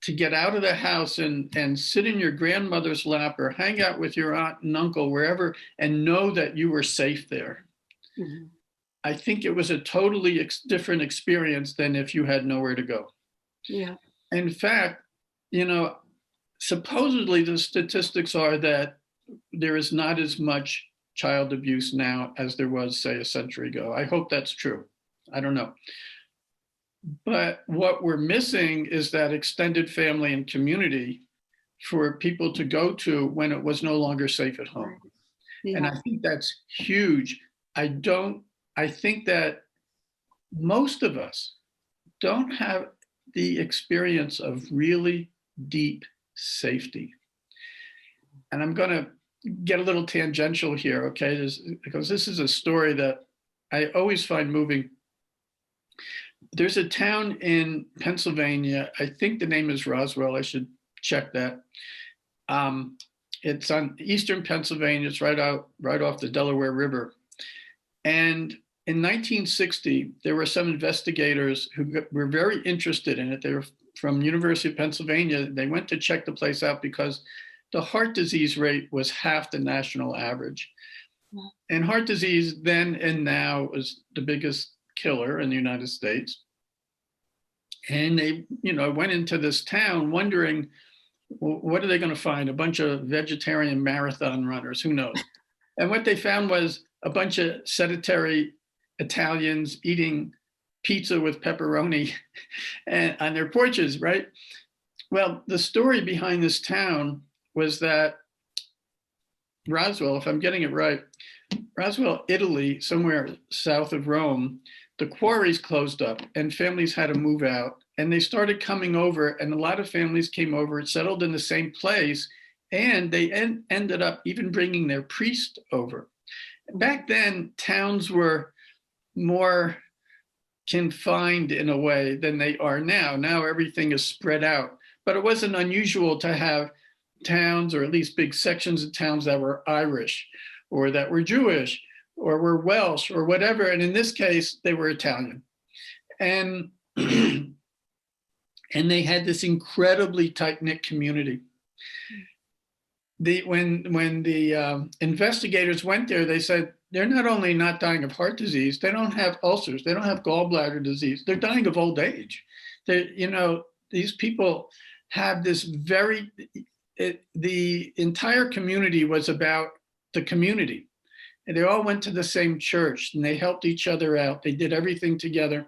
to get out of the house and sit in your grandmother's lap or hang out with your aunt and uncle, wherever, and know that you were safe there, mm-hmm. I think it was a totally different experience than if you had nowhere to go. Yeah. In fact, supposedly the statistics are that there is not as much child abuse now as there was, say, a century ago. I hope that's true. I don't know. But what we're missing is that extended family and community for people to go to when it was no longer safe at home. Yeah. And I think that's huge. I think that most of us don't have the experience of really deep safety. And I'm going to get a little tangential here, okay? Because this is a story that I always find moving. There's a town in Pennsylvania, I think the name is Roswell, I should check that. It's on eastern Pennsylvania, it's right off the Delaware River. And in 1960, there were some investigators who were very interested in it. They were from University of Pennsylvania. They went to check the place out because the heart disease rate was half the national average. Yeah. And heart disease then and now is the biggest killer in the United States. And they, went into this town wondering, well, what are they going to find? A bunch of vegetarian marathon runners, who knows? And what they found was a bunch of sedentary Italians eating pizza with pepperoni on their porches, right? Well, the story behind this town was that Roswell, if I'm getting it right, Roswell, Italy, somewhere south of Rome, the quarries closed up and families had to move out, and they started coming over, and a lot of families came over and settled in the same place, and they ended up even bringing their priest over. Back then, towns were more confined in a way than they are now. Now everything is spread out, but it wasn't unusual to have towns, or at least big sections of towns, that were Irish or that were Jewish or were Welsh or whatever. And in this case, they were Italian. And, and they had this incredibly tight-knit community. When the investigators went there, they said, they're not only not dying of heart disease, they don't have ulcers, they don't have gallbladder disease, they're dying of old age. These people have this the entire community was about the community. And they all went to the same church and they helped each other out. They did everything together.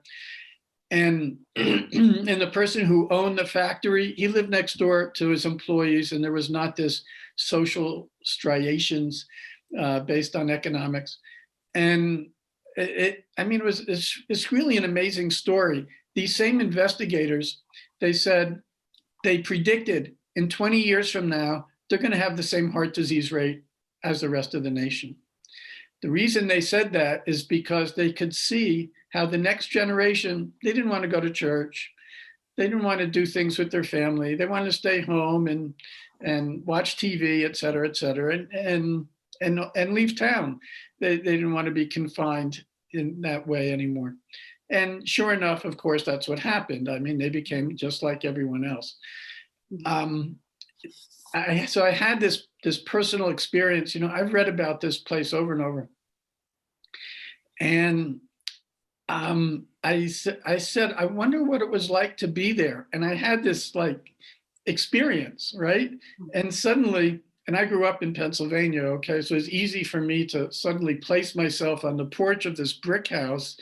And, and the person who owned the factory, he lived next door to his employees, and there was not this social striations based on economics. And it's really an amazing story. These same investigators, they said, they predicted in 20 years from now, they're going to have the same heart disease rate as the rest of the nation. The reason they said that is because they could see how the next generation, they didn't want to go to church. They didn't want to do things with their family. They wanted to stay home and watch TV, et cetera, and leave town. They didn't want to be confined in that way anymore. And sure enough, of course, that's what happened. I mean, they became just like everyone else. So I had this personal experience. I've read about this place over and over. And I said, I wonder what it was like to be there. And I had this experience, right? And suddenly, and I grew up in Pennsylvania, okay? So it's easy for me to suddenly place myself on the porch of this brick house,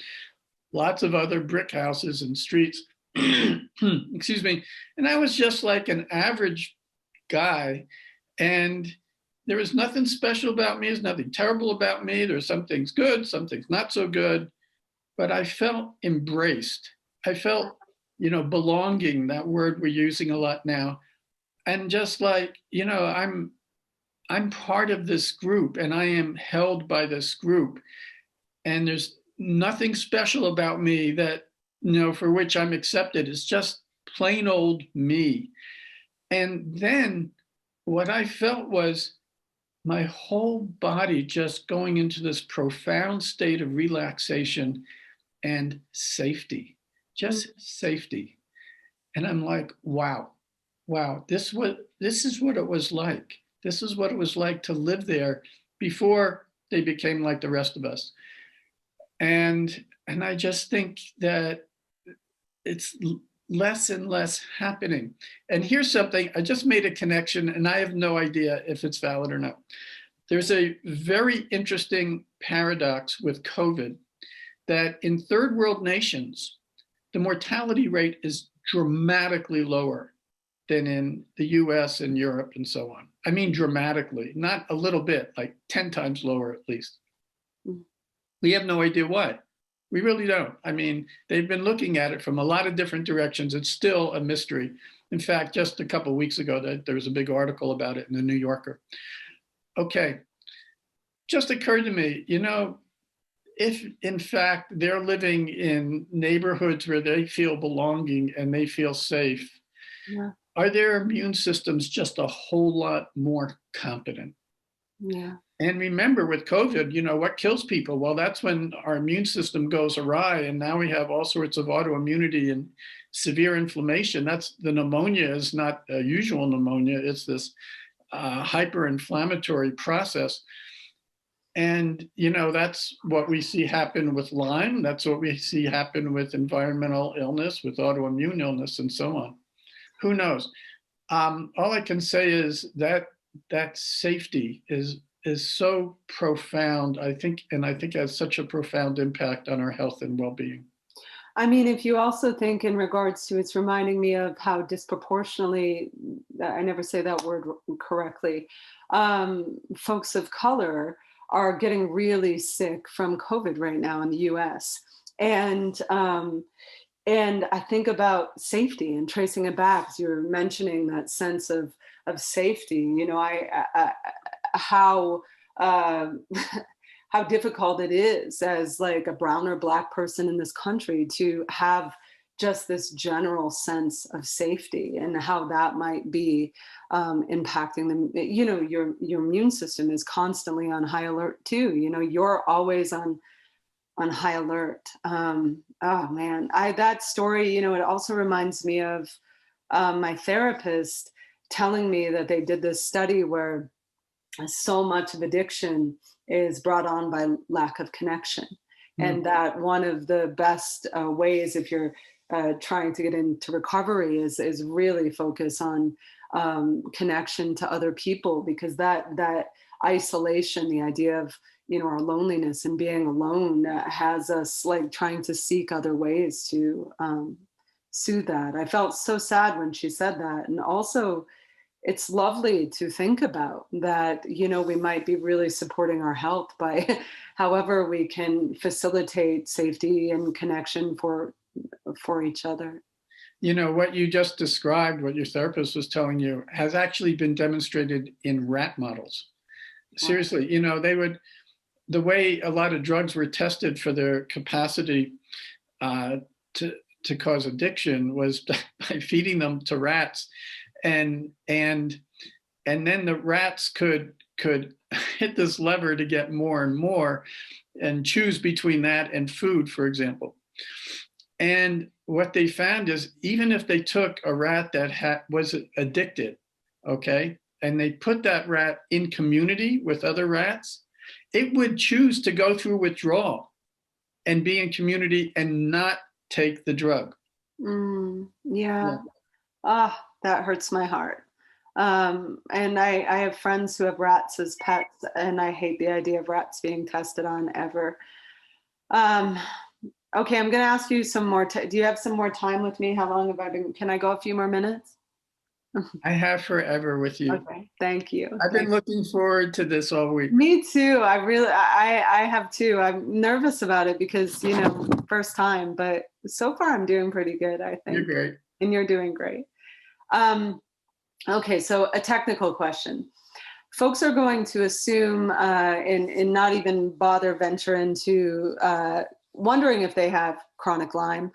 lots of other brick houses and streets, excuse me. And I was just like an average guy. And there was nothing special about me. There's nothing terrible about me. There's some things good, some things not so good. But I felt embraced. I felt, belonging, that word we're using a lot now. And just I'm part of this group and I am held by this group. And there's nothing special about me that, for which I'm accepted. It's just plain old me. And then what I felt was my whole body just going into this profound state of relaxation and safety, just safety. And I'm like, wow, this is what it was like. This is what it was like to live there before they became like the rest of us. And I just think that it's less and less happening. And here's something, I just made a connection and I have no idea if it's valid or not. There's a very interesting paradox with COVID that in third world nations, the mortality rate is dramatically lower than in the US and Europe and so on. I mean, dramatically, not a little bit, like 10 times lower at least. We have no idea why. We really don't. I mean, they've been looking at it from a lot of different directions. It's still a mystery. In fact, just a couple of weeks ago, there was a big article about it in the New Yorker. Okay, just occurred to me, if in fact they're living in neighborhoods where they feel belonging and they feel safe, are their immune systems just a whole lot more competent? Yeah. And remember with COVID, what kills people? Well, that's when our immune system goes awry and now we have all sorts of autoimmunity and severe inflammation. That's the pneumonia is not a usual pneumonia. It's this hyperinflammatory process. And, that's what we see happen with Lyme. That's what we see happen with environmental illness, with autoimmune illness, and so on. Who knows? All I can say is that safety is so profound, I think has such a profound impact on our health and well-being. I mean, if you also think in regards to, it's reminding me of how disproportionately, I never say that word correctly, folks of color are getting really sick from COVID right now in the US. And I think about safety and tracing it back, as you're mentioning that sense of safety, how difficult it is as like a brown or black person in this country to have just this general sense of safety and how that might be impacting them. Your immune system is constantly on high alert too. You're always on high alert. Oh man, that story, it also reminds me of my therapist telling me that they did this study where so much of addiction is brought on by lack of connection. Mm. And that one of the best ways, if you're trying to get into recovery, is really focus on connection to other people, because that isolation, the idea of our loneliness and being alone, has us like trying to seek other ways to soothe that. I felt so sad when she said that, and also it's lovely to think about that, we might be really supporting our health by however we can facilitate safety and connection for each other. What you just described, what your therapist was telling you, has actually been demonstrated in rat models. Seriously, the way a lot of drugs were tested for their capacity to cause addiction was by feeding them to rats, and then the rats could hit this lever to get more and more, and choose between that and food, for example. And what they found is, even if they took a rat that was addicted, okay, and they put that rat in community with other rats, it would choose to go through withdrawal and be in community and not take the drug. Yeah. That hurts my heart. And I have friends who have rats as pets, and I hate the idea of rats being tested on ever. Okay, I'm going to ask you some more. Do you have some more time with me? How long have I been? Can I go a few more minutes? I have forever with you. Okay, thank you. I've been looking forward to this all week. Me too. I have too. I'm nervous about it because, first time, but so far I'm doing pretty good, I think. You're great. And you're doing great. Okay, so a technical question. Folks are going to assume and not even bother venture into wondering if they have chronic Lyme,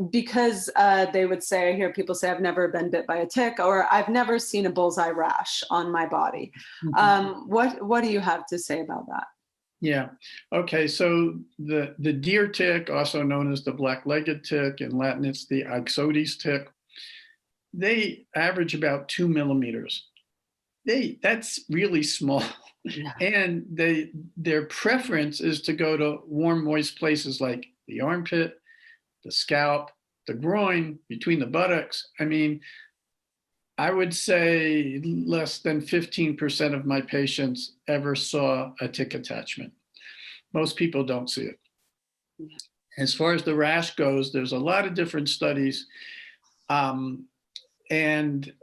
because they would say, I hear people say, I've never been bit by a tick, or I've never seen a bullseye rash on my body. What do you have to say about that? Yeah. Okay. So the deer tick, also known as the black-legged tick, in Latin it's the Ixodes tick, they average about 2 millimeters. That's really small. Yeah. And their preference is to go to warm, moist places like the armpit, the scalp, the groin, between the buttocks. I mean, I would say less than 15% of my patients ever saw a tick attachment. Most people don't see it. Yeah. As far as the rash goes, there's a lot of different studies. And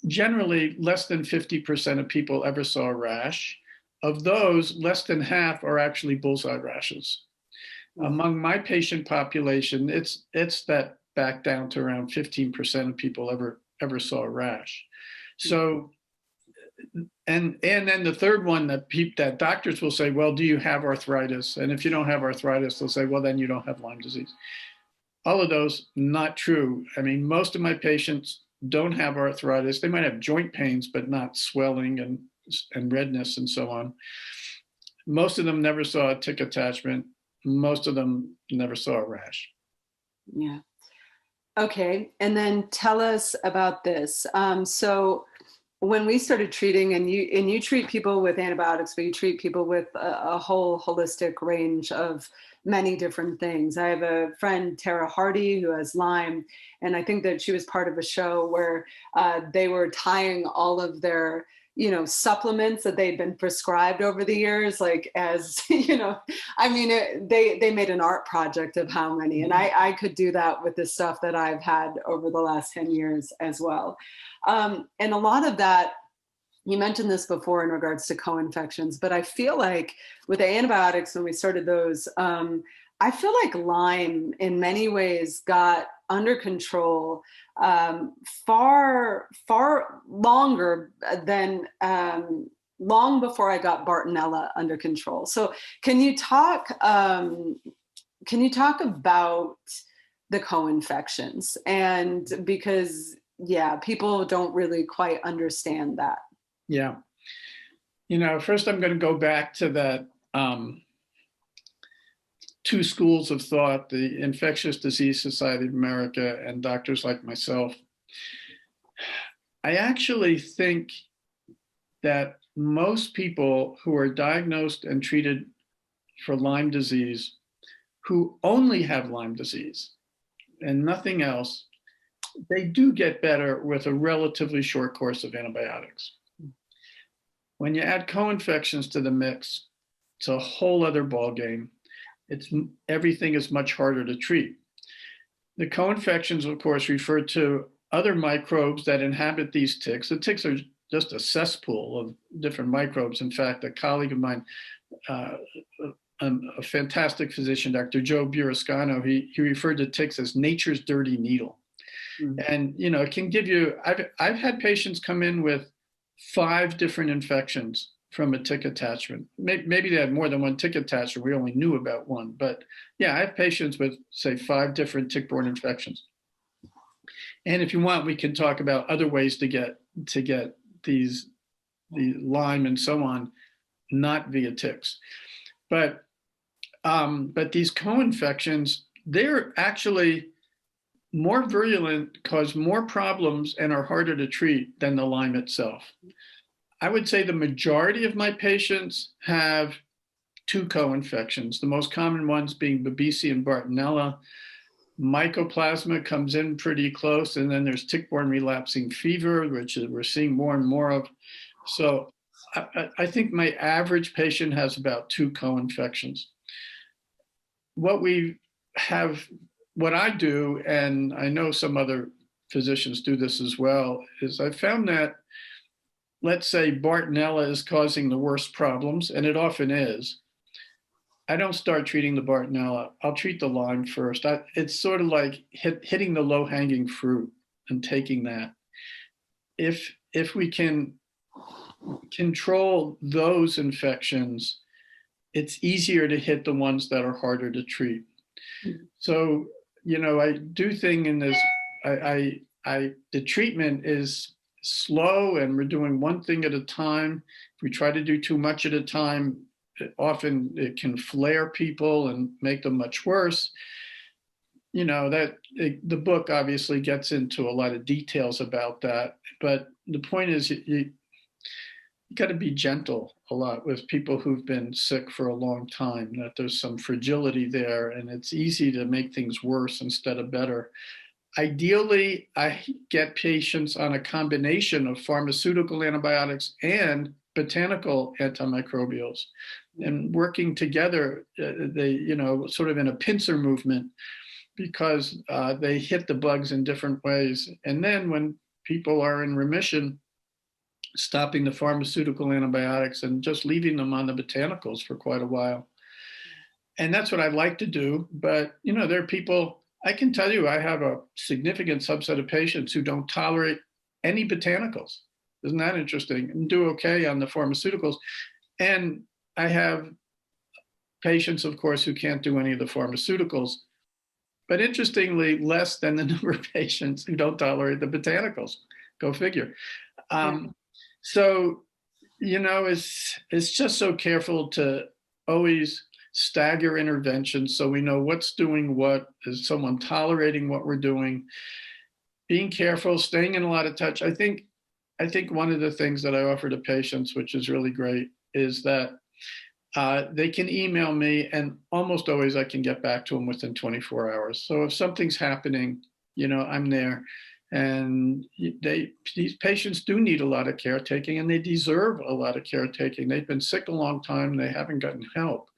generally, less than 50% of people ever saw a rash. Of those, less than half are actually bullseye rashes. Among my patient population, it's that back down to around 15% of people ever saw a rash. So, and then the third one that doctors will say, well, do you have arthritis? And if you don't have arthritis, they'll say, well, then you don't have Lyme disease. All of those, not true. I mean, most of my patients don't have arthritis. They might have joint pains, but not swelling and redness and so on. Most of them never saw a tick attachment. Most of them never saw a rash. Yeah. Okay. And then tell us about this. So when we started treating, and you treat people with antibiotics, but you treat people with a whole holistic range of many different things. I have a friend, Tara Hardy, who has Lyme, and I think that she was part of a show where they were tying all of their supplements that they'd been prescribed over the years, like as, I mean, they made an art project of how many, and I could do that with the stuff that I've had over the last 10 years as well. And a lot of that, you mentioned this before in regards to co-infections, but I feel like with the antibiotics, when we started those, I feel like Lyme in many ways got under control far longer than long before I got Bartonella under control. So can you talk about the co-infections? And because, yeah, people don't really quite understand that. Yeah. First I'm going to go back to that two schools of thought, the Infectious Disease Society of America and doctors like myself. I actually think that most people who are diagnosed and treated for Lyme disease, who only have Lyme disease and nothing else, they do get better with a relatively short course of antibiotics. When you add co-infections to the mix, it's a whole other ballgame. Everything is much harder to treat. The co-infections, of course, refer to other microbes that inhabit these ticks. The ticks are just a cesspool of different microbes. In fact, a colleague of mine, a fantastic physician, Dr. Joe Burrascano, he referred to ticks as nature's dirty needle. And, it can give you, I've had patients come in with 5 different infections from a tick attachment. Maybe they had more than one tick attachment. We only knew about one. But yeah, I have patients with, say, 5 different tick-borne infections. And if you want, we can talk about other ways to get the Lyme and so on, not via ticks. But these co-infections, they're actually more virulent, cause more problems, and are harder to treat than the Lyme itself. I would say the majority of my patients have 2 co-infections, the most common ones being Babesia and Bartonella. Mycoplasma comes in pretty close, and then there's tick-borne relapsing fever, which we're seeing more and more of. So I think my average patient has about 2 co-infections. What I do, and I know some other physicians do this as well, is I found that, let's say Bartonella is causing the worst problems, and it often is. I don't start treating the Bartonella. I'll treat the Lyme first. It's sort of like hitting the low-hanging fruit and taking that. If we can control those infections, it's easier to hit the ones that are harder to treat. So, I do thing in this, the treatment is slow, and we're doing one thing at a time. If we try to do too much at a time, often it can flare people and make them much worse. The book obviously gets into a lot of details about that, but the point is you got to be gentle a lot with people who've been sick for a long time, that there's some fragility there, and it's easy to make things worse instead of better. Ideally, I get patients on a combination of pharmaceutical antibiotics and botanical antimicrobials, and working together, they, sort of in a pincer movement, because they hit the bugs in different ways. And then when people are in remission, stopping the pharmaceutical antibiotics and just leaving them on the botanicals for quite a while. And that's what I like to do. But, there are people, I can tell you, I have a significant subset of patients who don't tolerate any botanicals. Isn't that interesting? And do okay on the pharmaceuticals. And I have patients, of course, who can't do any of the pharmaceuticals. But interestingly, less than the number of patients who don't tolerate the botanicals. Go figure. So, it's just so careful to always stagger interventions so we know what's doing what. Is someone tolerating what we're doing? Being careful, staying in a lot of touch. I think one of the things that I offer to patients, which is really great, is that they can email me, and almost always I can get back to them within 24 hours. So if something's happening, I'm there. And these patients do need a lot of caretaking, and they deserve a lot of caretaking. They've been sick a long time, and they haven't gotten help.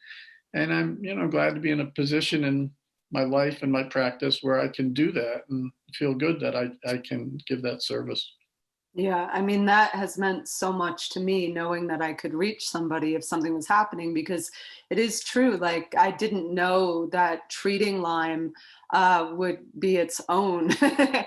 And I'm glad to be in a position in my life and my practice where I can do that and feel good that I can give that service. Yeah, that has meant so much to me, knowing that I could reach somebody if something was happening, because it is true. Like, I didn't know that treating Lyme would be its own thing.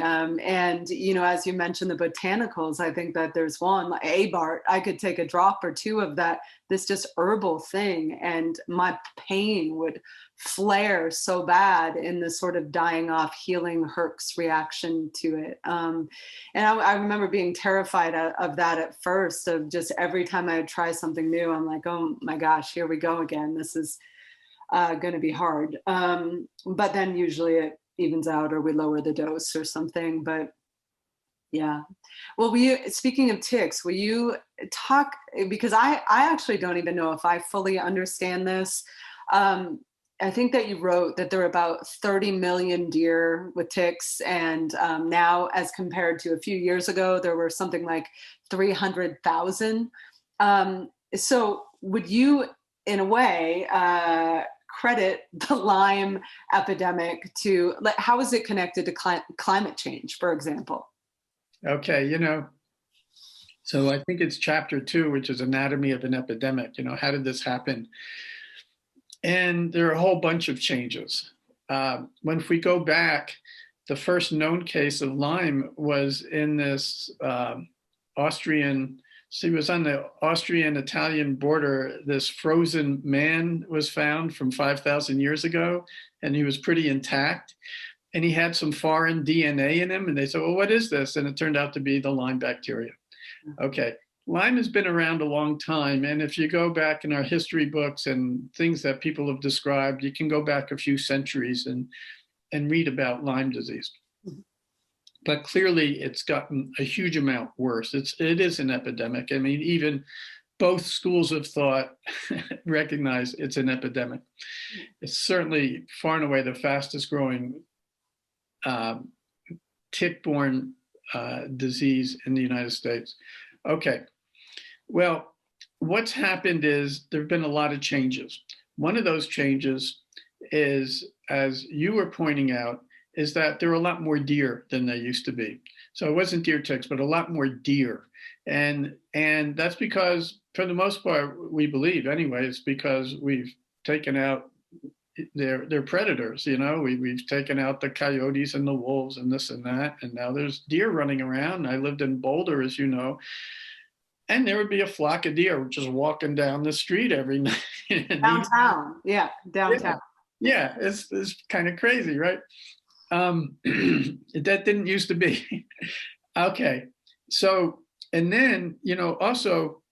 And as you mentioned, the botanicals, I think that there's one, like Abart. I could take a drop or 2 of that, this just herbal thing, and my pain would flare so bad in the sort of dying off, healing Herx reaction to it. And I remember being terrified of that at first, of just every time I would try something new, I'm like, oh my gosh, here we go again. This is going to be hard. But then usually it evens out, or we lower the dose or something. But Yeah. Well, speaking of ticks, will you talk, because I actually don't even know if I fully understand this. I think that you wrote that there are about 30 million deer with ticks. And now, as compared to a few years ago, there were something like 300,000. So would you, in a way, credit the Lyme epidemic to, how is it connected to climate change, for example? Okay, so I think it's chapter 2, which is anatomy of an epidemic. How did this happen? And there are a whole bunch of changes. If we go back, the first known case of Lyme was in this Austrian, so he was on the Austrian-Italian border. This frozen man was found from 5,000 years ago, and he was pretty intact. And he had some foreign DNA in him. And they said, well, what is this? And it turned out to be the Lyme bacteria. Okay. Lyme has been around a long time. And if you go back in our history books and things that people have described, you can go back a few centuries and read about Lyme disease. But clearly it's gotten a huge amount worse. It is an epidemic. I mean, even both schools of thought recognize it's an epidemic. It's certainly far and away the fastest growing tick-borne disease in the United States. Okay, well, what's happened is there have been a lot of changes. One of those changes is, as you were pointing out, is that there are a lot more deer than there used to be. So it wasn't deer ticks, but a lot more deer. And that's because, for the most part, we believe anyway, it's because we've taken out they're predators, we've taken out the coyotes and the wolves and this and that, and now there's deer running around. I lived in Boulder, as you know, and there would be a flock of deer just walking down the street every night. Downtown. Downtown. Yeah, it's kind of crazy, right? That didn't used to be. Okay, so, and then, also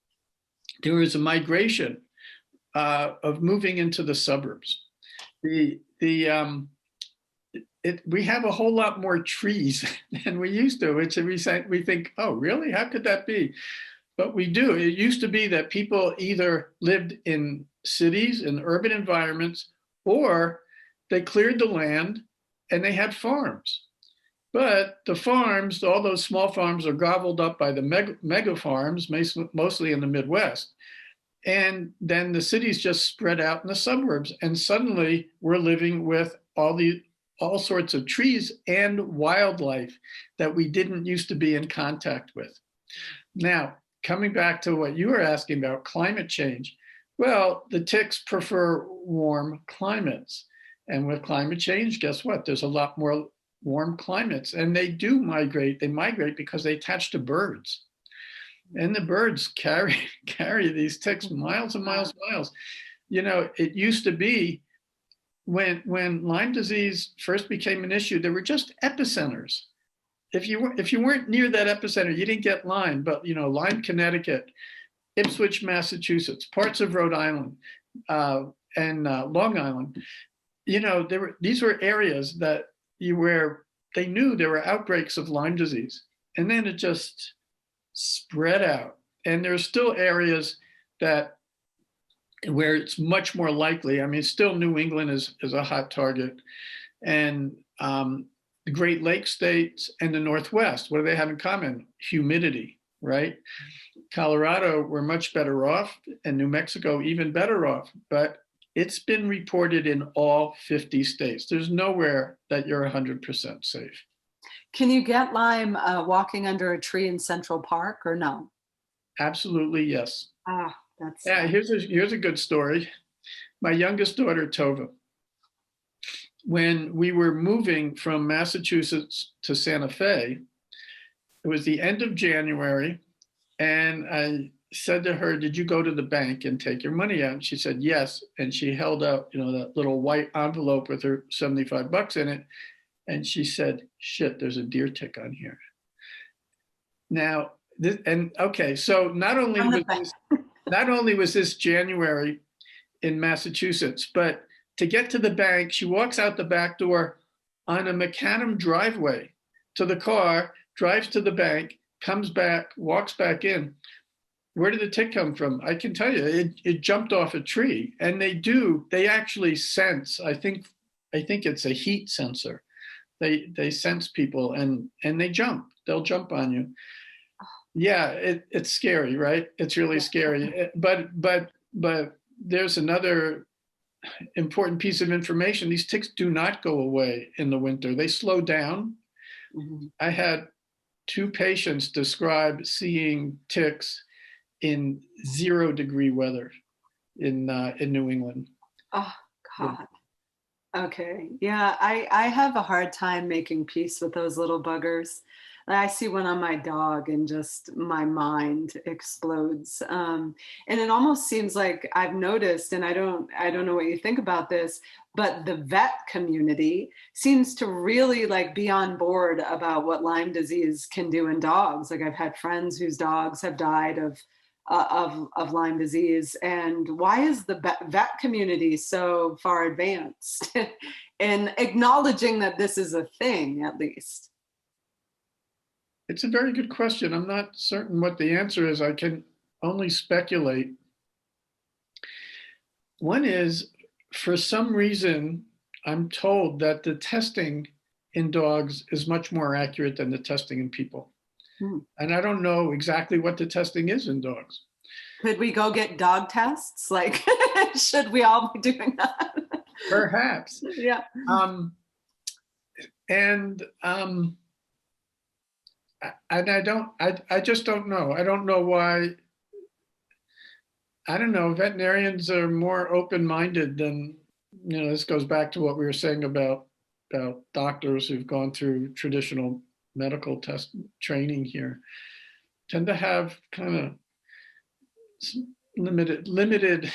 there was a migration of moving into the suburbs. We have a whole lot more trees than we used to, which we think, oh, really? How could that be? But we do. It used to be that people either lived in cities, in urban environments, or they cleared the land and they had farms. But the farms, all those small farms, are gobbled up by the mega farms, mostly in the Midwest. And then the cities just spread out in the suburbs. And suddenly we're living with all sorts of trees and wildlife that we didn't used to be in contact with. Now, coming back to what you were asking about, climate change. Well, the ticks prefer warm climates. And with climate change, guess what? There's a lot more warm climates. And they do migrate. They migrate because they attach to birds. And the birds carry these ticks miles and miles and miles. It used to be when Lyme disease first became an issue, there were just epicenters. If you weren't near that epicenter, you didn't get Lyme. But Lyme, Connecticut, Ipswich, Massachusetts, parts of Rhode Island, and Long Island. These were areas where they knew there were outbreaks of Lyme disease, and then it just spread out. And there's still areas where it's much more likely. I mean, still New England is a hot target, and the Great Lakes states and the Northwest. What do they have in common? Humidity, right? Colorado, we're much better off, and New Mexico even better off. But it's been reported in all 50 states. There's nowhere that you're 100% safe. Can you get Lyme walking under a tree in Central Park or no? Absolutely, yes. That's here's a good story. My youngest daughter, Tova, when we were moving from Massachusetts to Santa Fe, it was the end of January, and I said to her, did you go to the bank and take your money out? And she said, yes. And she held out, that little white envelope with her $75 in it. And she said, shit, there's a deer tick on here. Now, so not only was this January in Massachusetts, but to get to the bank, she walks out the back door on a macadam driveway to the car, drives to the bank, comes back, walks back in. Where did the tick come from? I can tell you, it jumped off a tree. And they actually sense, I think it's a heat sensor. They sense people and they jump. They'll jump on you. Yeah, it's scary, right? It's really scary. But there's another important piece of information. These ticks do not go away in the winter. They slow down. Mm-hmm. I had 2 patients describe seeing ticks in 0-degree weather in New England. Oh, God. Okay. Yeah, I have a hard time making peace with those little buggers. I see one on my dog and just my mind explodes. And it almost seems like I've noticed, and I don't know what you think about this, but the vet community seems to really like be on board about what Lyme disease can do in dogs. Like I've had friends whose dogs have died of Lyme disease. And why is the vet community so far advanced in acknowledging that this is a thing, at least? It's a very good question. I'm not certain what the answer is. I can only speculate. One is, for some reason, I'm told that the testing in dogs is much more accurate than the testing in people. And I don't know exactly what the testing is in dogs. Could we go get dog tests? Like, should we all be doing that? Perhaps. Yeah. I just don't know. I don't know why. I don't know. Veterinarians are more open-minded than, this goes back to what we were saying about doctors who've gone through traditional medical test training here, tend to have kind of limited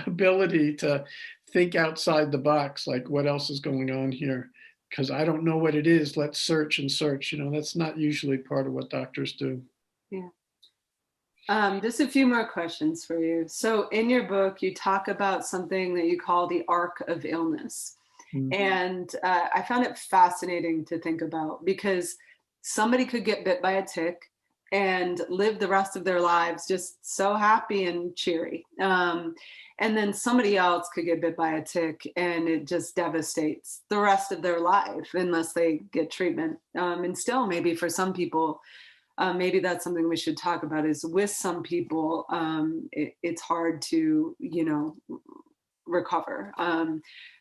ability to think outside the box, like what else is going on here? Because I don't know what it is. Let's search and search. That's not usually part of what doctors do. Yeah. Just a few more questions for you. So in your book, you talk about something that you call the arc of illness. Mm-hmm. And I found it fascinating to think about, because somebody could get bit by a tick and live the rest of their lives just so happy and cheery. And then somebody else could get bit by a tick and it just devastates the rest of their life unless they get treatment. And still, maybe for some people, maybe that's something we should talk about, is with some people, it's hard to, recover,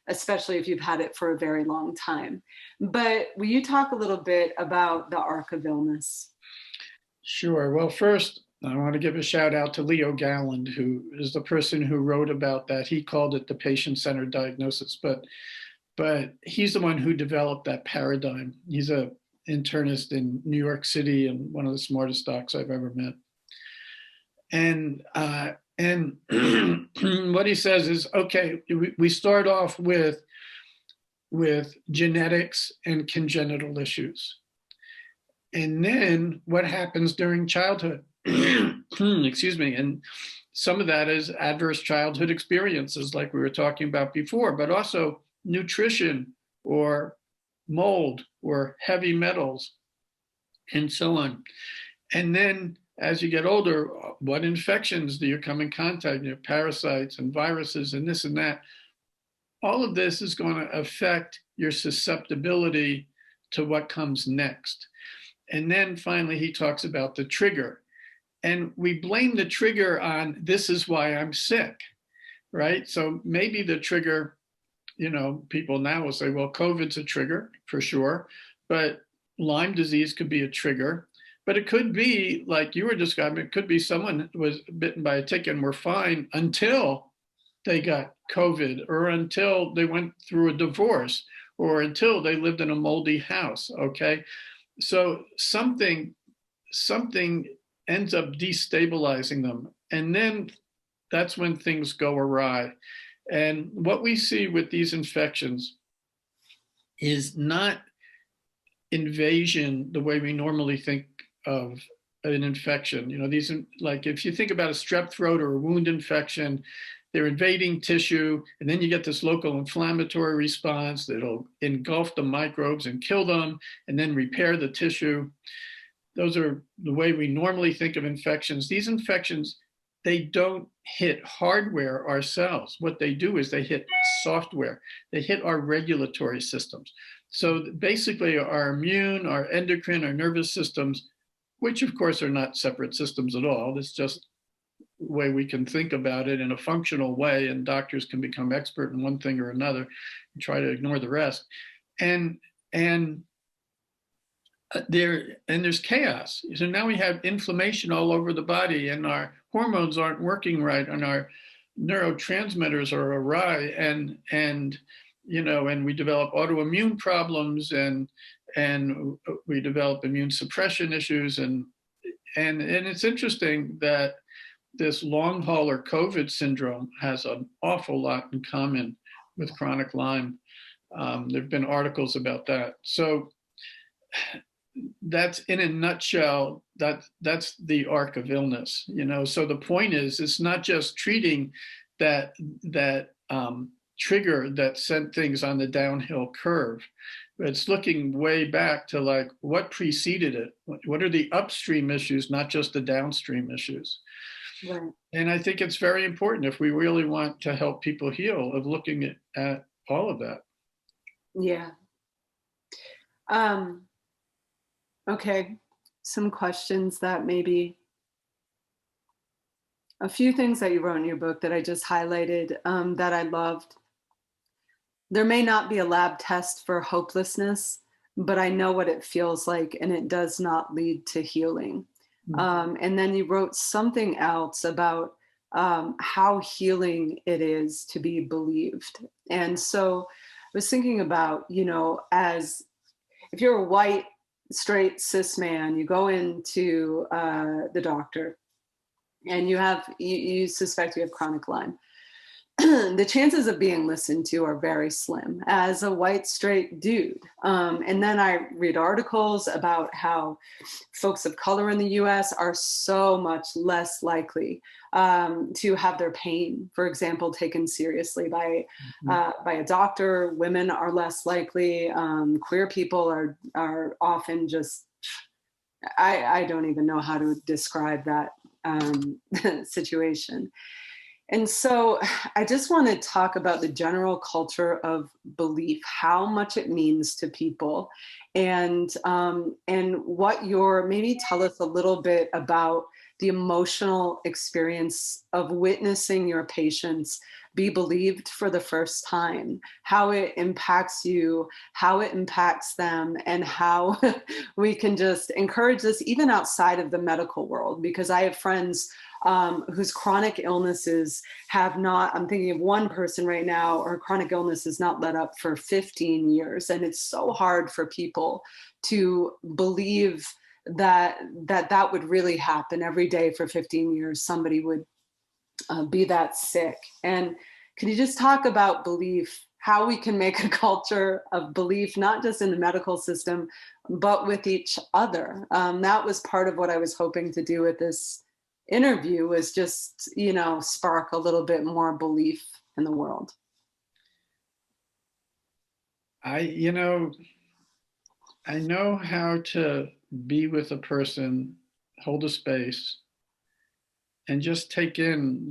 especially if you've had it for a very long time. But will you talk a little bit about the arc of illness? Sure. Well, first, I want to give a shout out to Leo Galland, who is the person who wrote about that. He called it the patient-centered diagnosis, but he's the one who developed that paradigm. He's an internist in New York City and one of the smartest docs I've ever met. And what he says is, okay, we start off with genetics and congenital issues. And then what happens during childhood? Excuse me. And some of that is adverse childhood experiences, like we were talking about before, but also nutrition or mold or heavy metals and so on. And then as you get older, what infections do you come in contact with? Parasites and viruses and this and that. All of this is going to affect your susceptibility to what comes next. And then finally, he talks about the trigger. And we blame the trigger on, this is why I'm sick, right? So maybe the trigger, people now will say, well, COVID's a trigger for sure, but Lyme disease could be a trigger. But it could be, like you were describing, it could be someone was bitten by a tick and were fine until they got COVID, or until they went through a divorce, or until they lived in a moldy house, okay? So something ends up destabilizing them. And then that's when things go awry. And what we see with these infections is not invasion the way we normally think of an infection. These, like if you think about a strep throat or a wound infection, they're invading tissue, and then you get this local inflammatory response that'll engulf the microbes and kill them, and then repair the tissue. those are the way we normally think of infections. These infections, they don't hit hardware, our cells. What they do is they hit software. They hit our regulatory systems. So basically our immune, our endocrine, our nervous systems, which of course are not separate systems at all. It's just the way we can think about it in a functional way, and doctors can become expert in one thing or another and try to ignore the rest. And there's chaos. So now we have inflammation all over the body, and our hormones aren't working right, and our neurotransmitters are awry, and we develop autoimmune problems, and we develop immune suppression issues, and it's interesting that this long hauler COVID syndrome has an awful lot in common with chronic Lyme. There have been articles about that. So that's, in a nutshell, that's the arc of illness. So the point is, it's not just treating that trigger that sent things on the downhill curve. It's looking way back to like what preceded it. What are the upstream issues, not just the downstream issues? Right. And I think it's very important, if we really want to help people heal, of looking at all of that. Yeah. Okay. Some questions that maybe, a few things that you wrote in your book that I just highlighted that I loved. There may not be a lab test for hopelessness, but I know what it feels like, and it does not lead to healing. And then you wrote something else about how healing it is to be believed. And so I was thinking about, as if you're a white, straight, cis man, you go into the doctor and you suspect you have chronic Lyme. The chances of being listened to are very slim as a white, straight dude. And then I read articles about how folks of color in the US are so much less likely to have their pain, for example, taken seriously by a doctor. Women are less likely. Queer people are often just, I don't even know how to describe that situation. And so I just want to talk about the general culture of belief, how much it means to people, and what maybe tell us a little bit about the emotional experience of witnessing your patients be believed for the first time, how it impacts you, how it impacts them, and how we can just encourage this even outside of the medical world. Because I have friends whose chronic illnesses have not, I'm thinking of one person right now, her chronic illness is not let up for 15 years. And it's so hard for people to believe that would really happen every day for 15 years. Somebody would be that sick. And can you just talk about belief, how we can make a culture of belief, not just in the medical system, but with each other? That was part of what I was hoping to do with this interview, was just, spark a little bit more belief in the world. I know how to be with a person, hold a space, and just take in,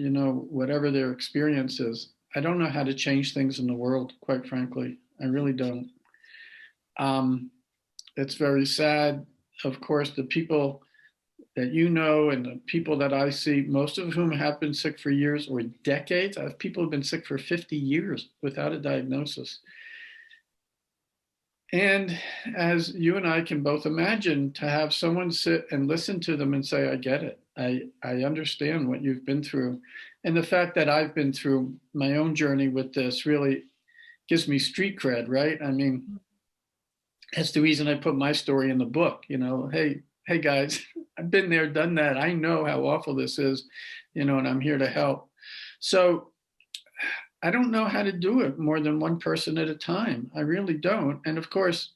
whatever their experience is. I don't know how to change things in the world, quite frankly. I really don't. It's very sad. Of course, the people that and the people that I see, most of whom have been sick for years or decades. I have people who've been sick for 50 years without a diagnosis. And as you and I can both imagine, to have someone sit and listen to them and say, I get it. I understand what you've been through. And the fact that I've been through my own journey with this really gives me street cred, right? I mean, that's the reason I put my story in the book. Hey guys, I've been there, done that. I know how awful this is, and I'm here to help. So I don't know how to do it more than one person at a time. I really don't. And of course,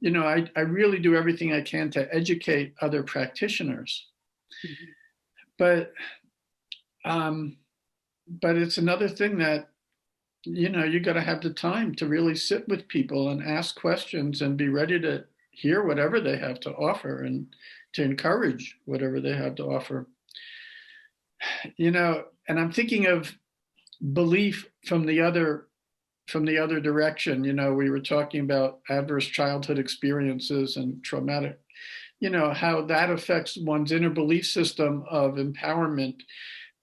I really do everything I can to educate other practitioners. Mm-hmm. But it's another thing that, you got to have the time to really sit with people and ask questions and be ready to hear whatever they have to offer and to encourage whatever they have to offer. And I'm thinking of belief from the other direction. We were talking about adverse childhood experiences and traumatic, how that affects one's inner belief system of empowerment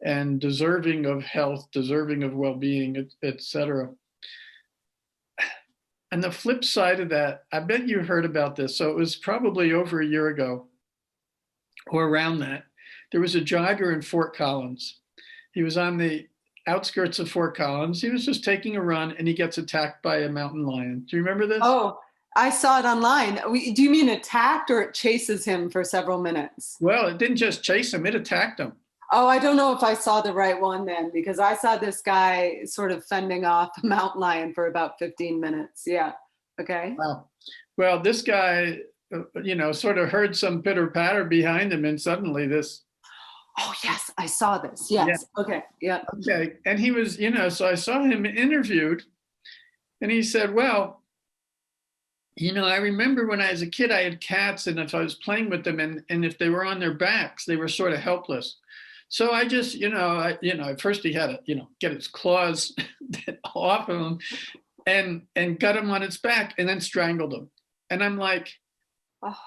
and deserving of health, deserving of well-being, etc. And the flip side of that, I bet you heard about this. So it was probably over a year ago or around that. There was a jogger in Fort Collins. He was on the outskirts of Fort Collins. He was just taking a run and he gets attacked by a mountain lion. Do you remember this? Oh, I saw it online. Do you mean attacked, or it chases him for several minutes? Well, it didn't just chase him, it attacked him. Oh, I don't know if I saw the right one then, because I saw this guy sort of fending off a mountain lion for about 15 minutes. Yeah. Okay. Wow. Well, this guy, sort of heard some pitter patter behind him, and suddenly this. Oh, yes, I saw this. Yes. Yeah. Okay. Yeah. Okay. And he was, so I saw him interviewed, and he said, well, I remember when I was a kid, I had cats, and if I was playing with them and if they were on their backs, they were sort of helpless. So I just, at first he had to, get its claws off of him and got him on its back and then strangled him. And I'm like, oh,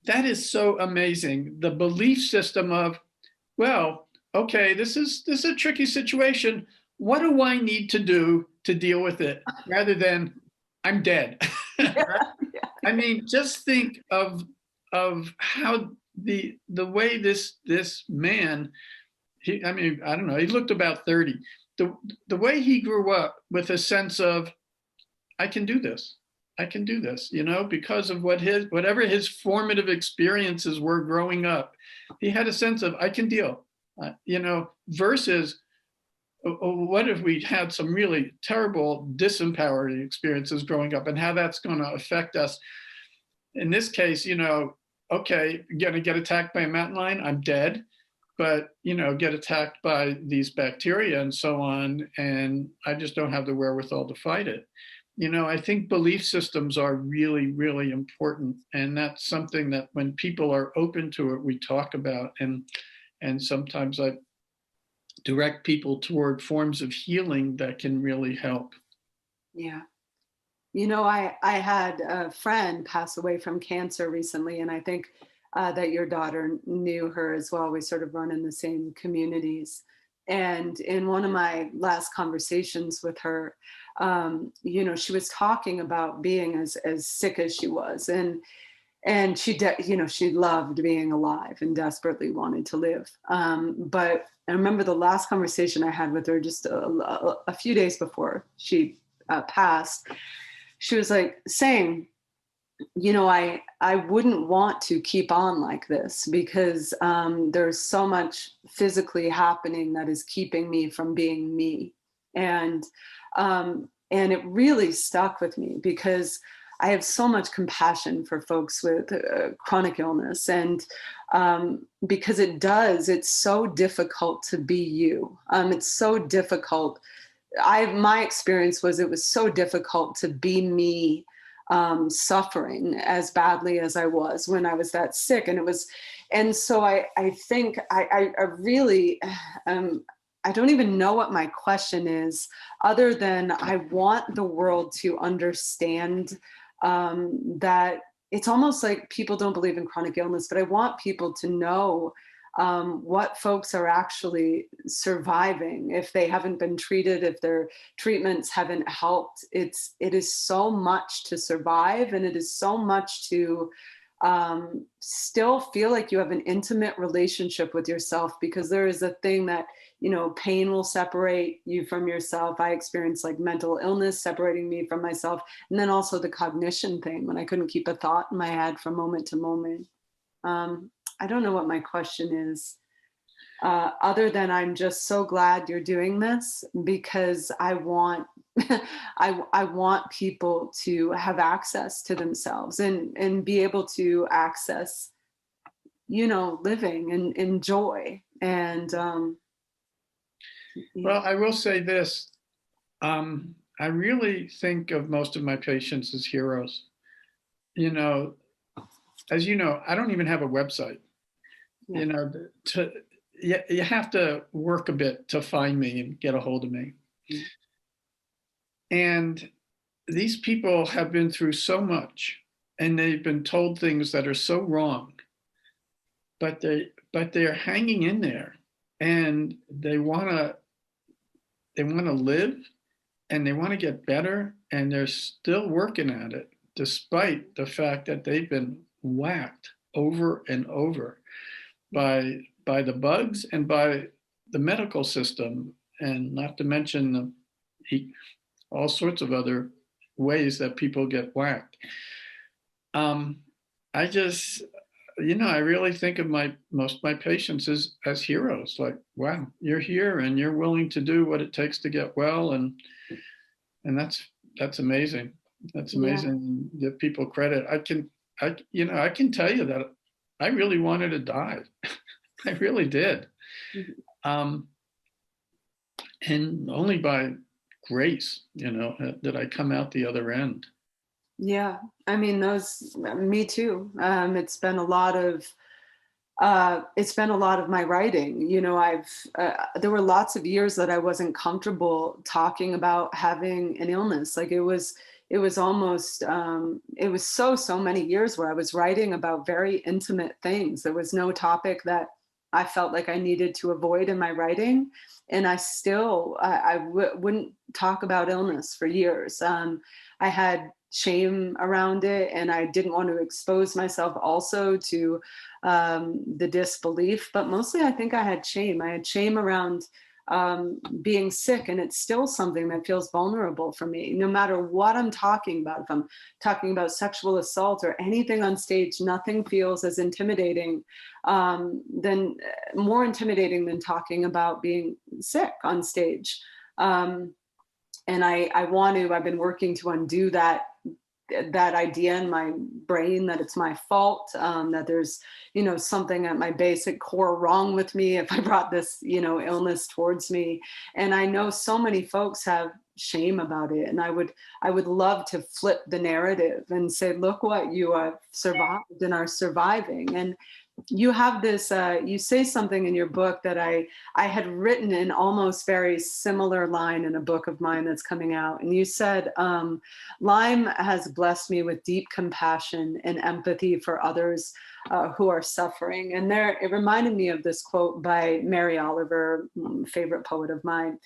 that is so amazing. The belief system of, well, okay, this is a tricky situation. What do I need to do to deal with it? Rather than I'm dead. Yeah, yeah. I mean, just think of how the way this man, I don't know, he looked about 30. The way he grew up with a sense of, I can do this, because of whatever his formative experiences were growing up, he had a sense of, I can deal, versus what if we had some really terrible disempowering experiences growing up and how that's going to affect us. In this case, okay, going to get attacked by a mountain lion, I'm dead. But, get attacked by these bacteria and so on, and I just don't have the wherewithal to fight it. I think belief systems are really, really important. And that's something that when people are open to it, we talk about. And sometimes I direct people toward forms of healing that can really help. Yeah. I had a friend pass away from cancer recently, and I think that your daughter knew her as well. We sort of run in the same communities. And in one of my last conversations with her, she was talking about being as sick as she was. And she loved being alive and desperately wanted to live. But I remember the last conversation I had with her just a few days before she passed. She was like saying, I wouldn't want to keep on like this because there's so much physically happening that is keeping me from being me. And it really stuck with me because I have so much compassion for folks with chronic illness. And because it's so difficult to be you. It's so difficult. My experience was it was so difficult to be me, suffering as badly as I was when I was that sick. And so I think I really, I don't even know what my question is, other than I want the world to understand that it's almost like people don't believe in chronic illness, but I want people to know what folks are actually surviving if they haven't been treated, if their treatments haven't helped. It is so much to survive, and it is so much to still feel like you have an intimate relationship with yourself, because there is a thing that, pain will separate you from yourself. I experienced like mental illness separating me from myself. And then also the cognition thing, when I couldn't keep a thought in my head from moment to moment. I don't know what my question is, other than I'm just so glad you're doing this, because I want I want people to have access to themselves and be able to access, living and joy. And well, I will say this. I really think of most of my patients as heroes. as you know, I don't even have a website. Yeah. You know, you have to work a bit to find me and get a hold of me. Mm. And these people have been through so much, and they've been told things that are so wrong, but they're hanging in there, and they want to live, and they want to get better, and they're still working at it despite the fact that they've been whacked over and over by the bugs and by the medical system, and not to mention all sorts of other ways that people get whacked. I just, I really think of most of my patients as heroes. Like, wow, you're here and you're willing to do what it takes to get well, and that's amazing. That's amazing. Yeah. Give people credit. I can tell you that I really wanted to die. I really did. Mm-hmm. And only by grace, did I come out the other end. Yeah, I mean, me too. It's been a lot of my writing. There were lots of years that I wasn't comfortable talking about having an illness. Like it was almost, it was so many years where I was writing about very intimate things. There was no topic that I felt like I needed to avoid in my writing. And I still, wouldn't talk about illness for years. I had shame around it, and I didn't want to expose myself also to the disbelief, but mostly I think I had shame. I had shame around being sick, and it's still something that feels vulnerable for me. No matter what I'm talking about, if I'm talking about sexual assault or anything on stage, nothing feels as intimidating, more intimidating than talking about being sick on stage. And I've been working to undo that idea in my brain that it's my fault, that there's, something at my basic core wrong with me if I brought this, illness towards me. And I know so many folks have shame about it. And I would love to flip the narrative and say, look what you have survived and are surviving. And you have this, you say something in your book that I had written an almost very similar line in a book of mine that's coming out. And you said, Lyme has blessed me with deep compassion and empathy for others who are suffering. And it reminded me of this quote by Mary Oliver, favorite poet of mine,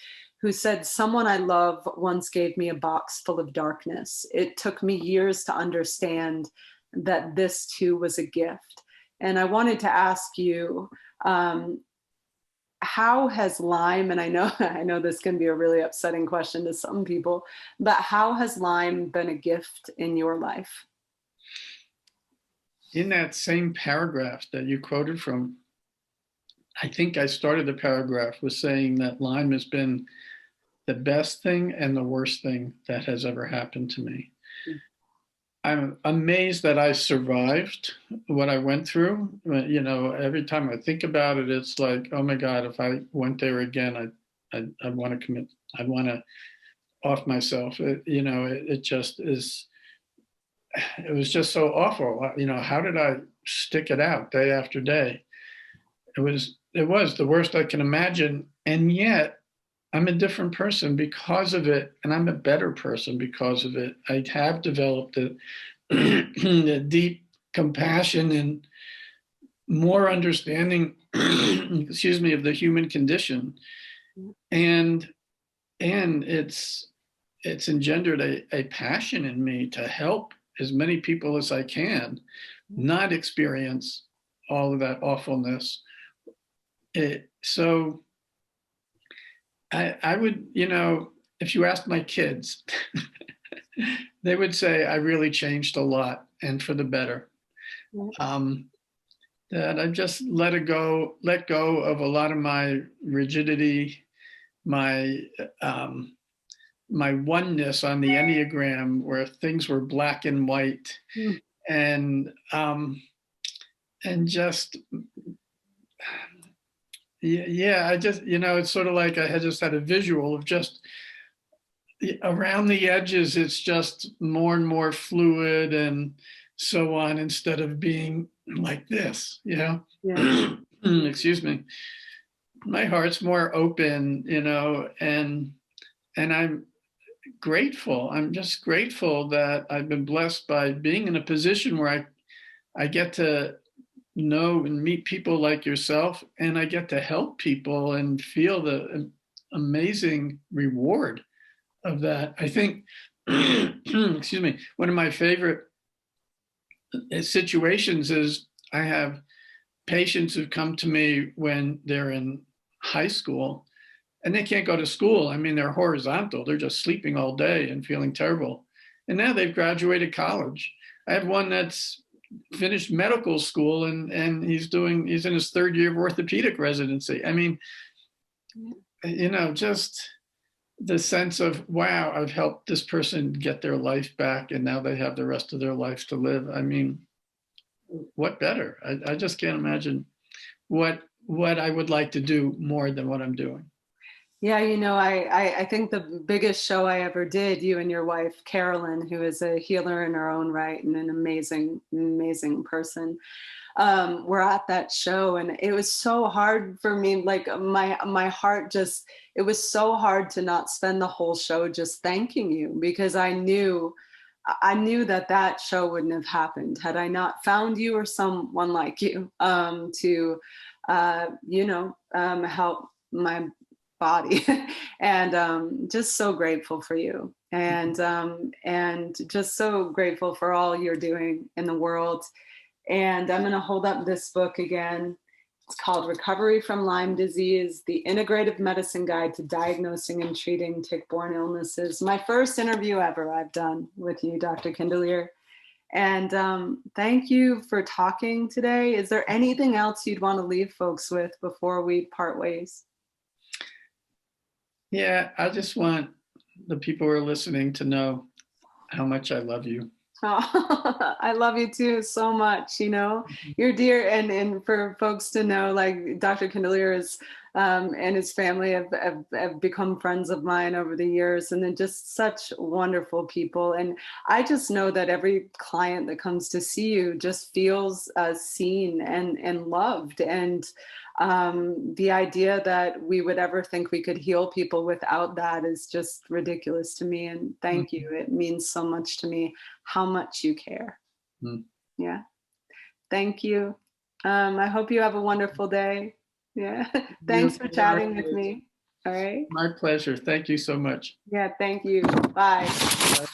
who said, someone I love once gave me a box full of darkness. It took me years to understand that this too was a gift. And I wanted to ask you, how has Lyme, and I know this can be a really upsetting question to some people, but how has Lyme been a gift in your life? In that same paragraph that you quoted from, I think I started the paragraph with saying that Lyme has been the best thing and the worst thing that has ever happened to me. I'm amazed that I survived what I went through. Every time I think about it, it's like, oh my God, if I went there again, I'd want to commit. I'd want to off myself. It just is. It was just so awful. How did I stick it out day after day? It was the worst I can imagine, and yet I'm a different person because of it, and I'm a better person because of it. I have developed a deep compassion and more understanding, excuse me, of the human condition, and it's engendered a passion in me to help as many people as I can not experience all of that awfulness. So I would, if you asked my kids, they would say I really changed a lot and for the better. That I just let go of a lot of my rigidity, my oneness on the Enneagram, where things were black and white, and just. Yeah, I just, it's sort of like I just had a visual of just around the edges, it's just more and more fluid, and so on, instead of being like this, you know? Yeah. Excuse me. My heart's more open, you know, and I'm grateful. I'm just grateful that I've been blessed by being in a position where I get to know and meet people like yourself, and I get to help people and feel the amazing reward of that. I think, excuse me, one of my favorite situations is I have patients who come to me when they're in high school and they can't go to school. I mean, they're horizontal. They're just sleeping all day and feeling terrible. And now they've graduated college. I have one that's finished medical school and he's in his third year of orthopedic residency. I mean, you know, just the sense of, wow, I've helped this person get their life back and now they have the rest of their life to live. I mean, what better? I just can't imagine what I would like to do more than what I'm doing. Yeah, you know, I think the biggest show I ever did, you and your wife, Carolyn, who is a healer in her own right and an amazing, amazing person, were at that show. And it was so hard for me, like my heart just, it was so hard to not spend the whole show just thanking you, because I knew that show wouldn't have happened had I not found you or someone like you to, help my body. And just so grateful for you, and just so grateful for all you're doing in the world. And I'm going to hold up this book again. It's called Recovery from Lyme Disease, the Integrative Medicine Guide to Diagnosing and Treating Tick-Borne Illnesses. My first interview ever I've done with you, Dr. Kinderlehrer. And thank you for talking today. Is there anything else you'd want to leave folks with before we part ways? Yeah, I just want the people who are listening to know how much I love you. Oh, I love you too so much. You know, you're dear, and for folks to know, like Dr. Kinderlehrer is, and his family have become friends of mine over the years, and then just such wonderful people. And I just know that every client that comes to see you just feels seen and loved. And the idea that we would ever think we could heal people without that is just ridiculous to me. And thank you. It means so much to me how much you care. Yeah. Thank you. I hope you have a wonderful day. Yeah. Thanks for chatting with me. All right. My pleasure. Thank you so much. Yeah. Thank you. Bye. Bye.